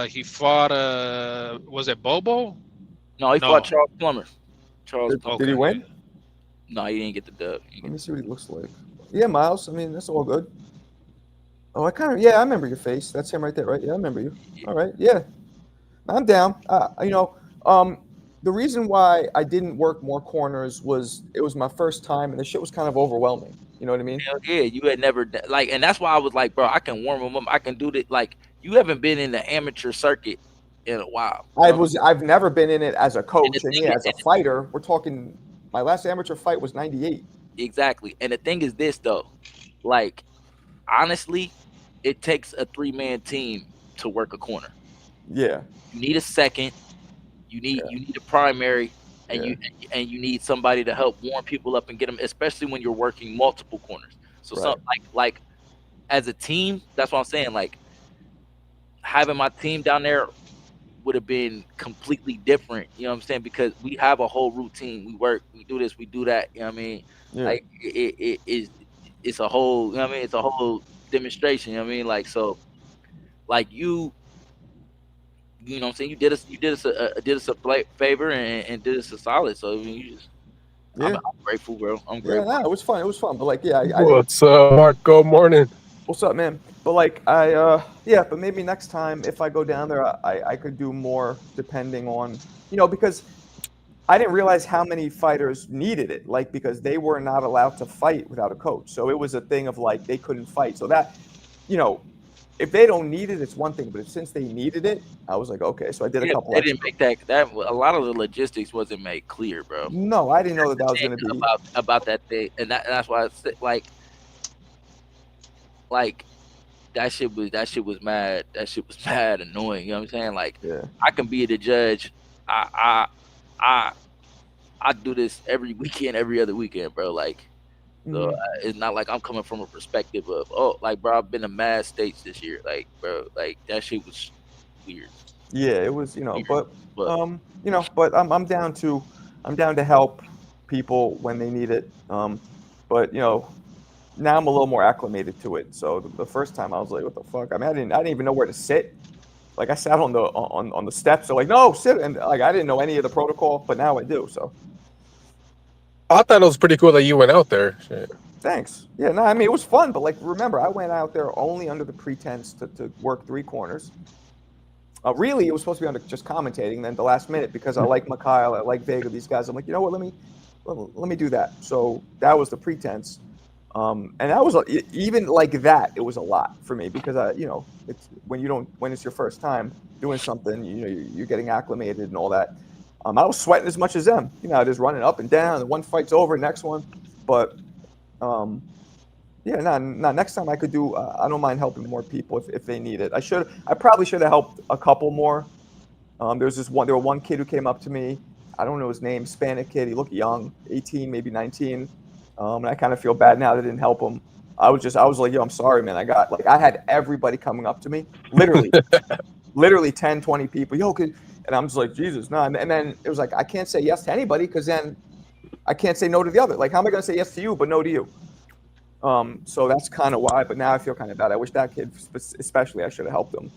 Speaker 6: He fought was it Bobo?
Speaker 3: No, he
Speaker 6: No.
Speaker 3: fought Charles Plummer.
Speaker 1: Did he win?
Speaker 3: No, he didn't get the dub.
Speaker 1: Let me see what he looks like. Yeah, Miles. I mean, that's all good. Oh, I remember your face. That's him right there, right? Yeah, I remember you. All right, yeah. I'm down. The reason why I didn't work more corners was it was my first time, and the shit was kind of overwhelming. You know what I mean?
Speaker 3: Hell yeah, you had never and that's why I was like, bro, I can warm him up. I can do that. Like, you haven't been in the amateur circuit in a while.
Speaker 1: I've never been in it as a coach,
Speaker 3: And the
Speaker 1: and
Speaker 3: thing
Speaker 1: yeah,
Speaker 3: is-
Speaker 1: as a fighter, we're talking. My last amateur fight was '98.
Speaker 3: Exactly. And the thing is this though, like, honestly, it takes a 3-man team to work a corner.
Speaker 1: Yeah,
Speaker 3: You need a second, you need a primary, and you need somebody to help warm people up and get them, especially when you're working multiple corners. So some like as a team, that's what I'm saying. Like, having my team down there would have been completely different. You know what I'm saying? Because we have a whole routine. We work, we do this, we do that. You know what I mean?
Speaker 1: yeah.
Speaker 3: Like it's a whole. You know what I mean? It's a whole demonstration. You know what I mean? Like, so, like you know what I'm saying? You did us a favor and did us a solid. So I mean, you just.
Speaker 1: Yeah.
Speaker 3: I'm grateful, bro. I'm
Speaker 1: Yeah,
Speaker 3: grateful.
Speaker 1: no, it was fun. It was fun, but like, yeah,
Speaker 7: What's up, Marco? Morning.
Speaker 1: what's up, man? But like, but maybe next time if I go down there, I could do more depending on, because I didn't realize how many fighters needed it, like, because they were not allowed to fight without a coach. So it was a thing of like, they couldn't fight. So that, if they don't need it, it's one thing, but since they needed it, I was like, okay. So I did a couple.
Speaker 3: They didn't make that. A lot of the logistics wasn't made clear, bro.
Speaker 1: No, I didn't know that was going to be
Speaker 3: about that thing, and that's why I said like that shit was mad. That shit was mad annoying. You know what I'm saying? Like,
Speaker 1: Yeah.
Speaker 3: I can be the judge. I do this every weekend, every other weekend, bro. Like, so it's not like I'm coming from a perspective of, like, bro, I've been to mad states this year. Like, bro, like that shit was weird.
Speaker 1: Yeah, it was, but
Speaker 3: But
Speaker 1: I'm down to help people when they need it. But now I'm a little more acclimated to it. So the first time I was like, what the fuck? I mean, I didn't even know where to sit. Like, I sat on the steps. They're like, no, sit, and like I didn't know any of the protocol, but now I do. So
Speaker 7: I thought it was pretty cool that you went out there. Shit.
Speaker 1: thanks. Yeah, no, I mean, it was fun, but like, remember, I went out there only under the pretense to work 3 corners. Really, it was supposed to be under just commentating. Then the last minute, because I like Mikhail, I like Vega, these guys. I'm like, you know what? Let me do that. So that was the pretense, and that was even like that. It was a lot for me because it's when it's your first time doing something. You're getting acclimated and all that. I was sweating as much as them. Just running up and down. And one fight's over, next one. But next time I could do. I don't mind helping more people if they need it. I probably should have helped a couple more. There was one kid who came up to me. I don't know his name, Hispanic kid. He looked young, 18, maybe 19. And I kind of feel bad now that I didn't help him. I was like, yo, I'm sorry, man. I had everybody coming up to me, literally 10, 20 people. Yo, and I'm just like, Jesus, no. And then it was like, I can't say yes to anybody because then I can't say no to the other. Like, how am I going to say yes to you but no to you? So that's kind of why. But now I feel kind of bad. I wish that kid, especially, I should have helped him.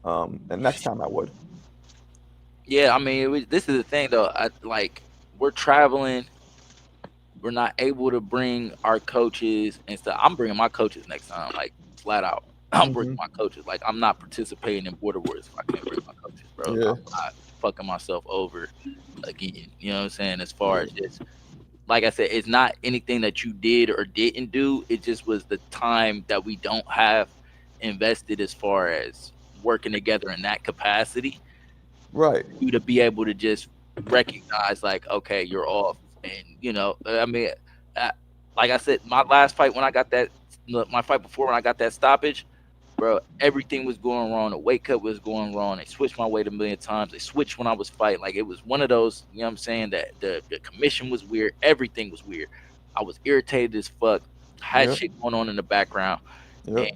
Speaker 1: And next time I would.
Speaker 3: Yeah, I mean, this is the thing though. We're traveling. We're not able to bring our coaches and stuff. I'm bringing my coaches next time, like flat out. I'm bringing my coaches. Like, I'm not participating in Border Wars if I can't bring my coaches, bro.
Speaker 1: Yeah.
Speaker 3: I'm not fucking myself over again. You know what I'm saying? As far as just, like I said, it's not anything that you did or didn't do. It just was the time that we don't have invested as far as working together in that capacity.
Speaker 1: Right.
Speaker 3: You to be able to just recognize, like, okay, you're off. And, you know, I mean, like I said, my last fight when I got that, my fight before when I got that stoppage, bro, everything was going wrong. The weight cut was going wrong. They switched my weight a million times. They switched when I was fighting. Like, it was one of those, you know what I'm saying, that the commission was weird. Everything was weird. I was irritated as fuck. Had shit going on in the background. And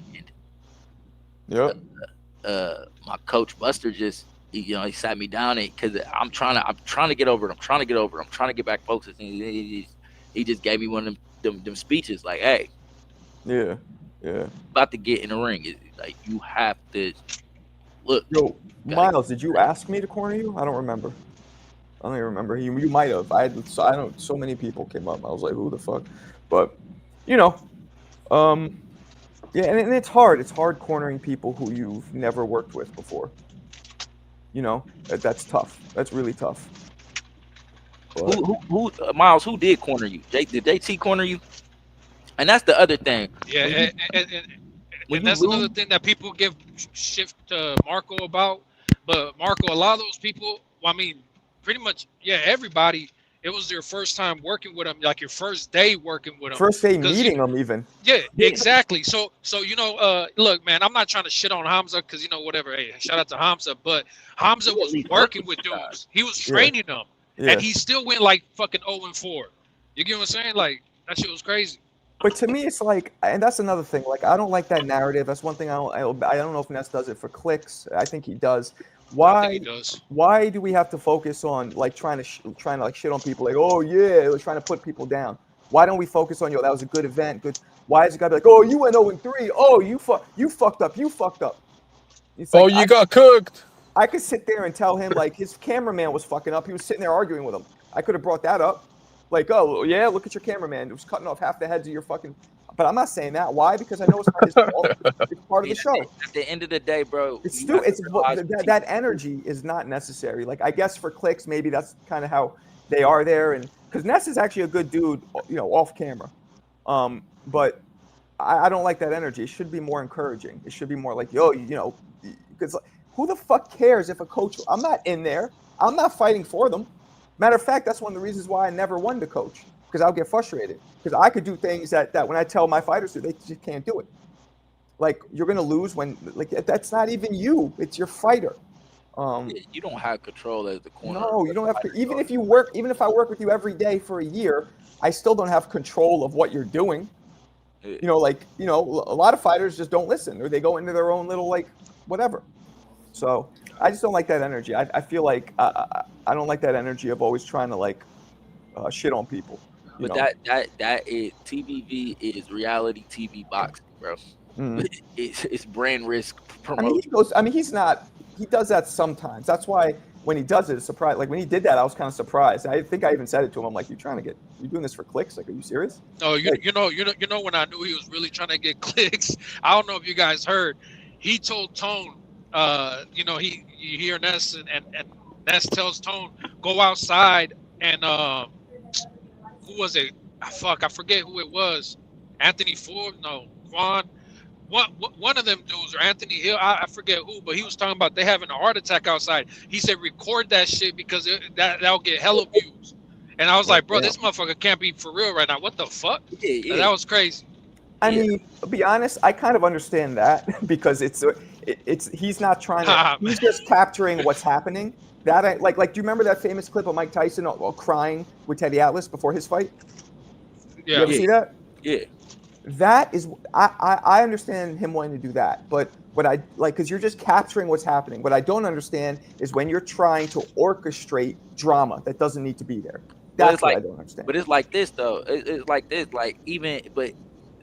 Speaker 3: my coach Buster just, you know, he sat me down because I'm trying to get over it. I'm trying to get back focused. And he just gave me one of them speeches like, hey, about to get in the ring. Like, you have to look.
Speaker 1: Yo, Miles, did you ask me to corner you? I don't remember. I don't even remember. You might have. I don't. So many people came up. I was like, who the fuck? But, you know, yeah, and it's hard. It's hard cornering people who you've never worked with before. You know, that's tough. That's really tough. But,
Speaker 3: who Miles, who did corner you? Did JT corner you? And that's the other thing.
Speaker 6: Yeah, and that's another thing that people give shit to Marco about. But Marco, a lot of those people, I mean, pretty much, yeah, everybody, it was their first time working with him, like your first day working with him.
Speaker 1: First day meeting him, even.
Speaker 6: Yeah, exactly. So you know, look, man, I'm not trying to shit on Hamza because, you know, whatever. Hey, shout out to Hamza, but Hamza was working with dudes. He was training them, and he still went like fucking 0-4. You get what I'm saying? Like, that shit was crazy.
Speaker 1: But to me, it's like, and that's another thing. Like, I don't like that narrative. That's one thing I don't know if Ness does it for clicks. I think he does. Why do we have to focus on like trying to like shit on people? Like, oh yeah, we're trying to put people down. Why don't we focus on, yo, that was a good event? Good. Why is the guy be like, oh, you went 0-3? Oh, you fucked up. It's like,
Speaker 7: you got cooked.
Speaker 1: I could sit there and tell him like his cameraman was fucking up. He was sitting there arguing with him. I could have brought that up. Like, oh yeah, look at your cameraman. It was cutting off half the heads of your fucking. But I'm not saying that. Why? Because I know it's not his fault. It's part of the show.
Speaker 3: At the end of the day, bro,
Speaker 1: it's that energy is not necessary. Like, I guess for clicks, maybe that's kind of how they are there. And because Ness is actually a good dude, you know, off camera. But I don't like that energy. It should be more encouraging. It should be more like, yo, you know, because who the fuck cares if a coach? I'm not in there. I'm not fighting for them. Matter of fact, that's one of the reasons why I never won to coach, because I'll get frustrated. Because I could do things that when I tell my fighters to, they just can't do it. Like, you're going to lose when, like, that's not even you. It's your fighter.
Speaker 3: You don't have control as the corner.
Speaker 1: No, you don't have to. Even if I work with you every day for a year, I still don't have control of what you're doing. You know, like, you know, a lot of fighters just don't listen, or they go into their own little, like, whatever. So I just don't like that energy. I feel like I don't like that energy of always trying to like shit on people.
Speaker 3: But that is TBV is reality TV boxing, bro. It's brand risk promotion.
Speaker 1: He does that sometimes. That's why when he does it, it's surprised. Like when he did that, I was kind of surprised. I think I even said it to him. I'm like, you doing this for clicks? Like, are you serious?
Speaker 6: No, you know when I knew he was really trying to get clicks. I don't know if you guys heard. He told Tone. You know, you hear Ness and Ness tells Tone, go outside and who was it? I forget who it was. Anthony Ford? No, Quan. One of them dudes, or Anthony Hill, I forget who, but he was talking about they having a heart attack outside. He said, record that shit because that'll get hella views. And I was like, bro, this motherfucker can't be for real right now. What the fuck? Yeah. That was crazy.
Speaker 1: I mean, to be honest, I kind of understand that because he's not trying to. He's just capturing what's happening. That like do you remember that famous clip of Mike Tyson crying with Teddy Atlas before his fight?
Speaker 3: Yeah.
Speaker 1: You ever see that?
Speaker 3: Yeah.
Speaker 1: That is, I understand him wanting to do that, but what I like, because you're just capturing what's happening. What I don't understand is when you're trying to orchestrate drama that doesn't need to be there.
Speaker 3: But
Speaker 1: That's
Speaker 3: it's
Speaker 1: what
Speaker 3: like,
Speaker 1: I don't understand.
Speaker 3: but it's like this though. It's like this, like even, but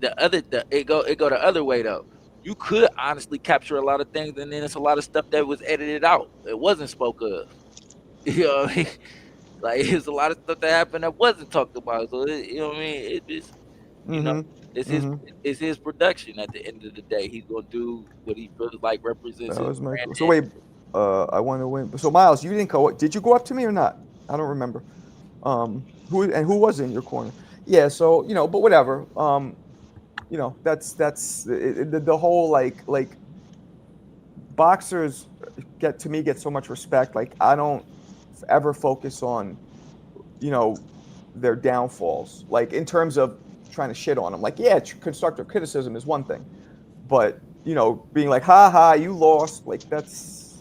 Speaker 3: it go the other way though. You could honestly capture a lot of things, and then it's a lot of stuff that was edited out. It wasn't spoke of. You know what I mean? Like it's a lot of stuff that happened that wasn't talked about. So you know what I mean? It just, you know, it's his production. At the end of the day, he's gonna do what he feels like represents
Speaker 1: That
Speaker 3: his
Speaker 1: was my
Speaker 3: brand.
Speaker 1: so wait. I want to win. So Miles, you didn't go. Did you go up to me or not? I don't remember. Who was in your corner? Yeah. So but whatever. That's the whole like boxers get so much respect. Like I don't ever focus on their downfalls. Like in terms of trying to shit on them. Like yeah, constructive criticism is one thing, but being like ha ha you lost. Like that's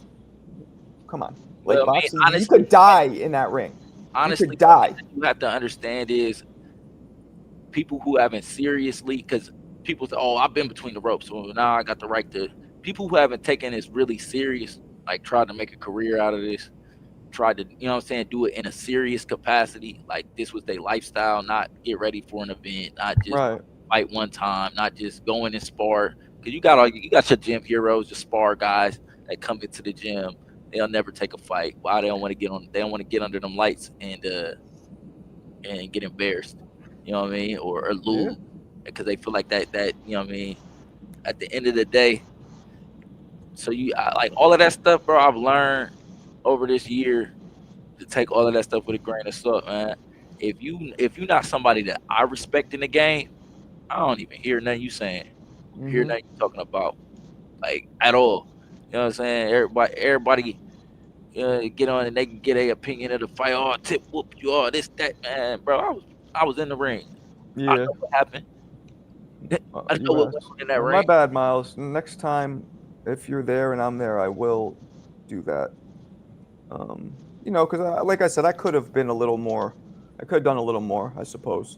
Speaker 1: come on. Like
Speaker 3: Well, I mean,
Speaker 1: boxing, you
Speaker 3: honestly,
Speaker 1: could die in that ring.
Speaker 3: honestly,
Speaker 1: You could die.
Speaker 3: what you have to understand is people who haven't seriously, because people say, "Oh, I've been between the ropes, so now I got the right to." People who haven't taken this really serious, like tried to make a career out of this, tried to, do it in a serious capacity. Like this was their lifestyle, not get ready for an event, not just
Speaker 1: Right.
Speaker 3: fight one time, not just go in and spar. Because you got your gym heroes, your spar guys that come into the gym. They'll never take a fight. Why? They don't want to get on. They don't want to get under them lights and get embarrassed. You know what I mean? Or lose because they feel like that. You know what I mean? At the end of the day, so like all of that stuff, bro. I've learned over this year to take all of that stuff with a grain of salt, man. If you're not somebody that I respect in the game, I don't even hear nothing you saying. Hear nothing you talking about, like at all. You know what I'm saying? Everybody get on and they can get a opinion of the fight. Oh, tip whoop you, all this that, man, bro. I was in the ring. I
Speaker 1: Yeah.
Speaker 3: know what happened. I know
Speaker 1: You
Speaker 3: what
Speaker 1: asked.
Speaker 3: went on in that
Speaker 1: Well,
Speaker 3: ring.
Speaker 1: my bad, Miles. Next time, if you're there and I'm there, I will do that. Because like I said, I could have been a little more. I could have done a little more, I suppose.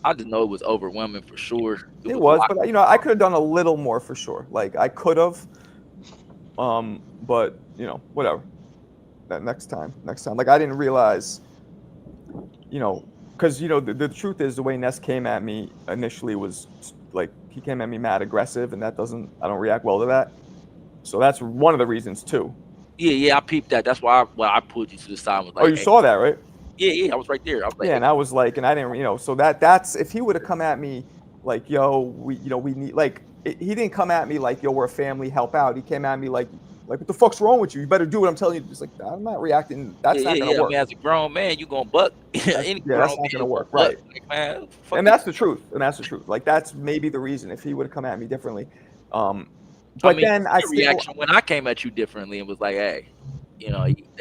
Speaker 3: I just know it was overwhelming for sure.
Speaker 1: It
Speaker 3: a
Speaker 1: was,
Speaker 3: lot.
Speaker 1: but I could have done a little more for sure. Like I could have. But whatever. That next time. Like I didn't realize. Because the truth is the way Ness came at me initially was like he came at me mad aggressive, and I don't react well to that. So that's one of the reasons too.
Speaker 3: Yeah, I peeped that. That's why I pulled you to the side. And was like,
Speaker 1: Oh, you
Speaker 3: hey,
Speaker 1: saw that, right?
Speaker 3: Yeah, I was right there. I was like,
Speaker 1: Yeah, and I was like, and I didn't, so that's if he would have come at me like, yo, we need like he didn't come at me like, yo, we're a family, help out. He came at me like what the fuck's wrong with you? You better do what I'm telling you. It's like I'm not reacting. That's not gonna work.
Speaker 3: I mean, as a grown man, you gonna buck. Any
Speaker 1: that's
Speaker 3: grown
Speaker 1: not gonna
Speaker 3: man
Speaker 1: work,
Speaker 3: buck.
Speaker 1: right?
Speaker 3: Like, man, fuck
Speaker 1: And
Speaker 3: it.
Speaker 1: that's the truth. Like that's maybe the reason if he would have come at me differently. But
Speaker 3: I mean,
Speaker 1: then I
Speaker 3: your reaction when I came at you differently and was like, hey, they're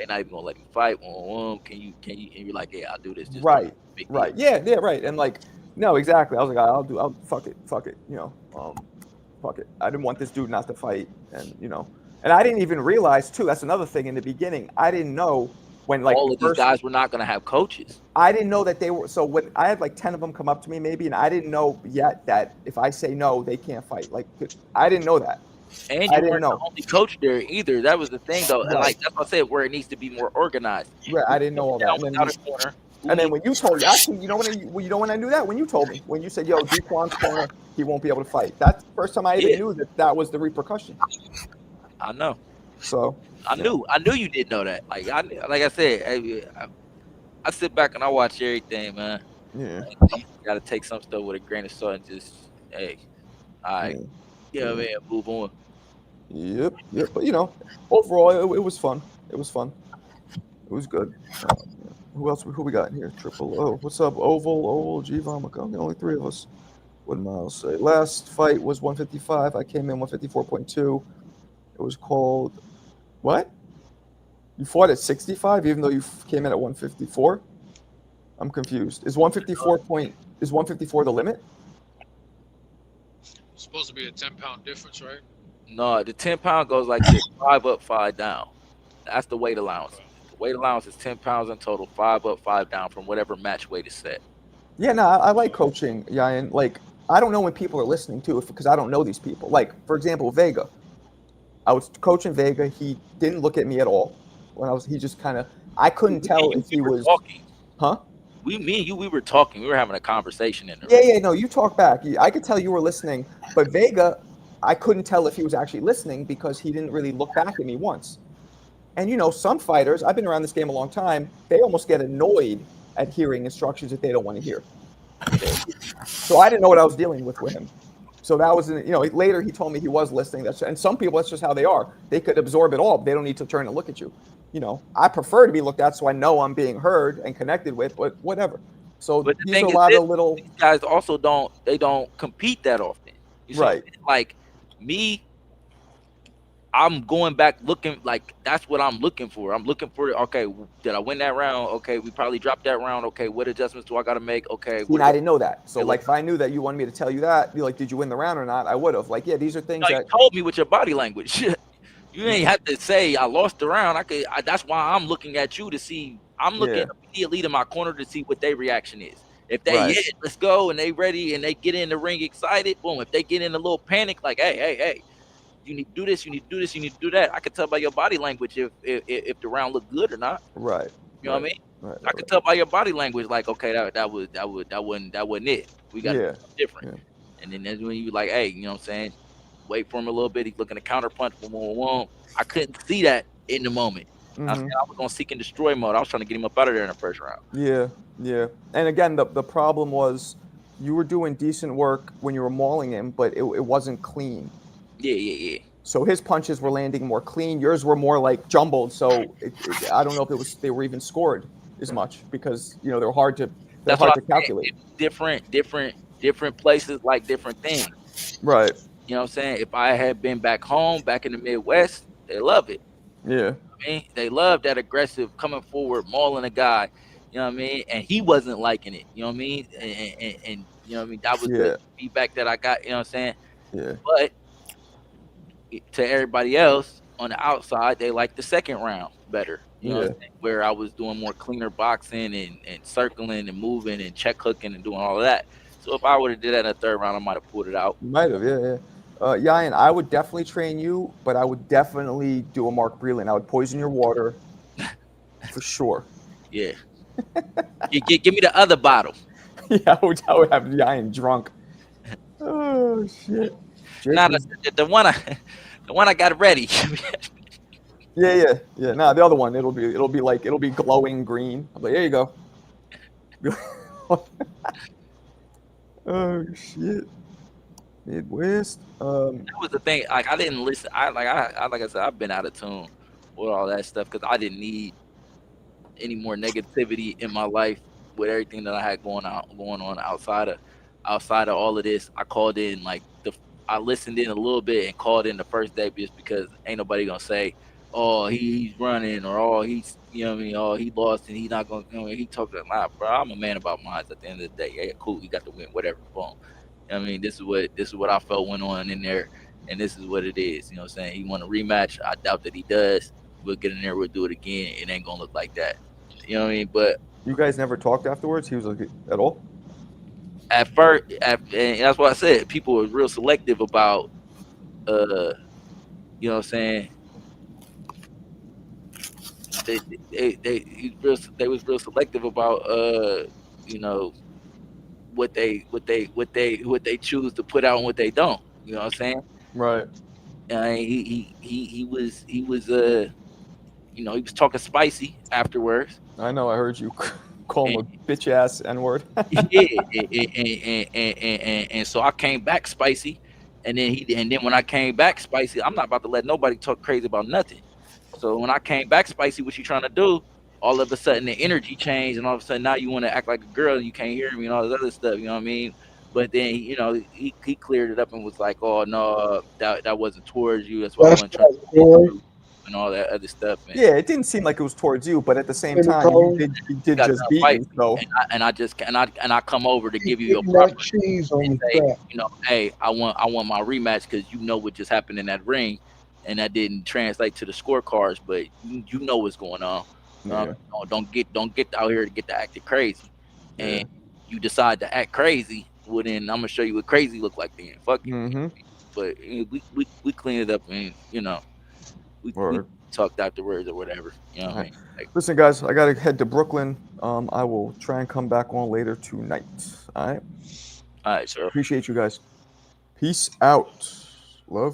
Speaker 3: not even gonna let me fight. Can you? And you're like, yeah, I'll do this. Just
Speaker 1: right.
Speaker 3: Big
Speaker 1: Right.
Speaker 3: deal.
Speaker 1: Yeah. Right. And like, no, exactly. I was like, I'll fuck it. Fuck it. Fuck it. I didn't want this dude not to fight, and I didn't even realize too. That's another thing in the beginning. I didn't know when like
Speaker 3: all of these guys were not gonna have coaches.
Speaker 1: I didn't know that they were. So when I had like 10 of them come up to me maybe, and I didn't know yet that if I say no, they can't fight. Like I didn't know that.
Speaker 3: And
Speaker 1: I
Speaker 3: you
Speaker 1: didn't
Speaker 3: weren't
Speaker 1: know.
Speaker 3: the only coach there either. That was the thing, though. And
Speaker 1: Right.
Speaker 3: like that's what I said, where it needs to be more organized.
Speaker 1: Right. I didn't know all that.
Speaker 3: Down without a corner.
Speaker 1: And then when you told me, actually, you know when I knew that? When you told me, when you said, yo, Dequan's corner, he won't be able to fight. That's the first time I even knew that was the repercussion.
Speaker 3: I know.
Speaker 1: So
Speaker 3: I knew you didn't know that. Like I said, I sit back and I watch everything, man.
Speaker 1: Yeah.
Speaker 3: You gotta take some stuff with a grain of salt and just, hey, all right, man, move on.
Speaker 1: Yep. But overall, it was fun. It was fun. It was good. Who we got in here? Triple O. What's up? Oval, G Vomica. Only three of us. What did Miles say? Last fight was 155. I came in 154.2. It was called what? You fought at 65, even though you came in at 154. I'm confused. Is 154 the limit?
Speaker 6: It's supposed to be a 10-pound difference, right?
Speaker 3: No, the 10-pound goes like this: 5 up, 5 down. That's the weight allowance. The weight allowance is 10 pounds in total, 5 up, 5 down from whatever match weight is set.
Speaker 1: Yeah, no, I like coaching. Yeah, and like I don't know when people are listening to it because I don't know these people. Like for example, Vega. I was coaching Vega. He didn't look at me at all when I was. He just kind of. I couldn't tell if he
Speaker 3: we were
Speaker 1: was.
Speaker 3: talking.
Speaker 1: Huh?
Speaker 3: Me and you, we were talking. We were having a conversation in the
Speaker 1: Yeah,
Speaker 3: room.
Speaker 1: yeah. No, you talk back. I could tell you were listening, but Vega, I couldn't tell if he was actually listening because he didn't really look back at me once. And you know, some fighters. I've been around this game a long time. They almost get annoyed at hearing instructions that they don't want to hear. So I didn't know what I was dealing with him. So that was, you know, later he told me he was listening. And some people, that's just how they are. They could absorb it all. They don't need to turn and look at you. You know, I prefer to be looked at so I know I'm being heard and connected with, but whatever. So
Speaker 3: But the
Speaker 1: these are
Speaker 3: thing
Speaker 1: a
Speaker 3: is,
Speaker 1: lot of little,
Speaker 3: these guys also don't compete that often. You see what I'm
Speaker 1: right.
Speaker 3: saying? Like me, I'm going back looking, like that's what I'm looking for. I'm looking for, okay, did I win that round? Okay, we probably dropped that round. Okay, what adjustments do I got to make? Okay,
Speaker 1: See, and I didn't know that. So
Speaker 3: it
Speaker 1: like,
Speaker 3: look-
Speaker 1: if I knew that you wanted me to tell you that, be like, did you win the round or not? I would have. Like, yeah, these are things
Speaker 3: you
Speaker 1: that,
Speaker 3: told me with your body language. You ain't have to say I lost the round. That's why I'm looking at you to see. I'm looking
Speaker 1: Yeah.
Speaker 3: immediately to my corner to see what their reaction is. If they
Speaker 1: Right.
Speaker 3: let's go, and they ready, and they get in the ring excited, boom. If they get in a little panic, like hey, you need to do this, you need to do this, you need to do that. I can tell by your body language if the round looked good or not.
Speaker 1: right.
Speaker 3: You know what I mean?
Speaker 1: Right.
Speaker 3: I can tell by your body language, like okay, that wasn't it. We got
Speaker 1: Yeah.
Speaker 3: something different.
Speaker 1: Yeah.
Speaker 3: And then that's when you like, hey, you know what I'm saying? Wait for him a little bit. He's looking to counter punch. Boom, boom, boom. I couldn't see that in the moment. I was on seek and destroy mode. I was trying to get him up out of there in the first round.
Speaker 1: Yeah, yeah. And again, the problem was you were doing decent work when you were mauling him, but it wasn't clean.
Speaker 3: Yeah.
Speaker 1: So his punches were landing more clean. Yours were more like jumbled. So I don't know if they were even scored as much because you know they're hard to calculate.
Speaker 3: Different places like different things.
Speaker 1: Right.
Speaker 3: You know what I'm saying? If I had been back home, back in the Midwest, they love it.
Speaker 1: Yeah.
Speaker 3: I mean, they love that aggressive coming forward, mauling a guy. You know what I mean? And he wasn't liking it. You know what I mean? And you know what I mean? That was the feedback that I got. You know what I'm saying?
Speaker 1: Yeah.
Speaker 3: But to everybody else on the outside, they like the second round better. You know what I'm saying? Where I was doing more cleaner boxing and circling and moving and check hooking and doing all of that. So if I would have did that in the third round, I might have pulled it out.
Speaker 1: You might have, yeah. Yan, I would definitely train you, but I would definitely do a Mark Breland. I would poison your water for sure.
Speaker 3: Yeah. Give me the other bottle.
Speaker 1: Yeah, I would have Yan drunk. Oh shit.
Speaker 3: Nah, the one I got ready.
Speaker 1: Yeah. Nah, the other one, it'll be glowing green. I'm like, there you go. Oh shit. Midwest.
Speaker 3: That was the thing. Like I didn't listen. Like I said, I've been out of tune with all that stuff because I didn't need any more negativity in my life with everything that I had going on outside of all of this. I called in I listened in a little bit and called in the first day just because ain't nobody gonna say, oh, he's running or oh, he's, you know what I mean, oh, he lost and he's not gonna, you know, he talked a lot, bro. I'm a man about mine at the end of the day. Yeah, cool, he got the win, whatever, boom. I mean, this is what I felt went on in there, and this is what it is. You know what I'm saying? He want a rematch. I doubt that he does. We'll get in there, we'll do it again. It ain't gonna look like that. You know what I mean? But
Speaker 1: you guys never talked afterwards? He was like, at all?
Speaker 3: At first, and that's what I said. People were real selective about, you know what I'm saying? They was real selective about, you know, what they choose to put out and what they don't. You know what I'm saying?
Speaker 1: Right.
Speaker 3: He was you know, he was talking spicy afterwards.
Speaker 1: I know. I heard you call him a bitch ass N-word.
Speaker 3: Yeah, and so I came back spicy, and then when I came back spicy, I'm not about to let nobody talk crazy about nothing. So when I came back spicy, what you trying to do? All of a sudden the energy changed, and all of a sudden now you want to act like a girl and you can't hear me and all this other stuff. You know what I mean? But then you know he cleared it up and was like, "Oh no, that wasn't towards you. That's why I wasn't trying to do and all that other stuff." And
Speaker 1: yeah, it didn't seem like it was towards you, but at the same time, you did just beat me. So
Speaker 3: and I come over to give you your proper cheese on say, you know, hey, I want my rematch because you know what just happened in that ring, and that didn't translate to the scorecards, but you know what's going on. Don't get out here to get to acting crazy, and you decide to act crazy, well then I'm gonna show you what crazy look like then. Fuck you.
Speaker 1: Mm-hmm.
Speaker 3: But we clean it up and we
Speaker 1: Word.
Speaker 3: talked afterwards or whatever. You know what I mean? Like,
Speaker 1: Listen, guys, I gotta head to Brooklyn. I will try and come back on later tonight. All right.
Speaker 3: all right, sir.
Speaker 1: Appreciate you guys. Peace out. Love.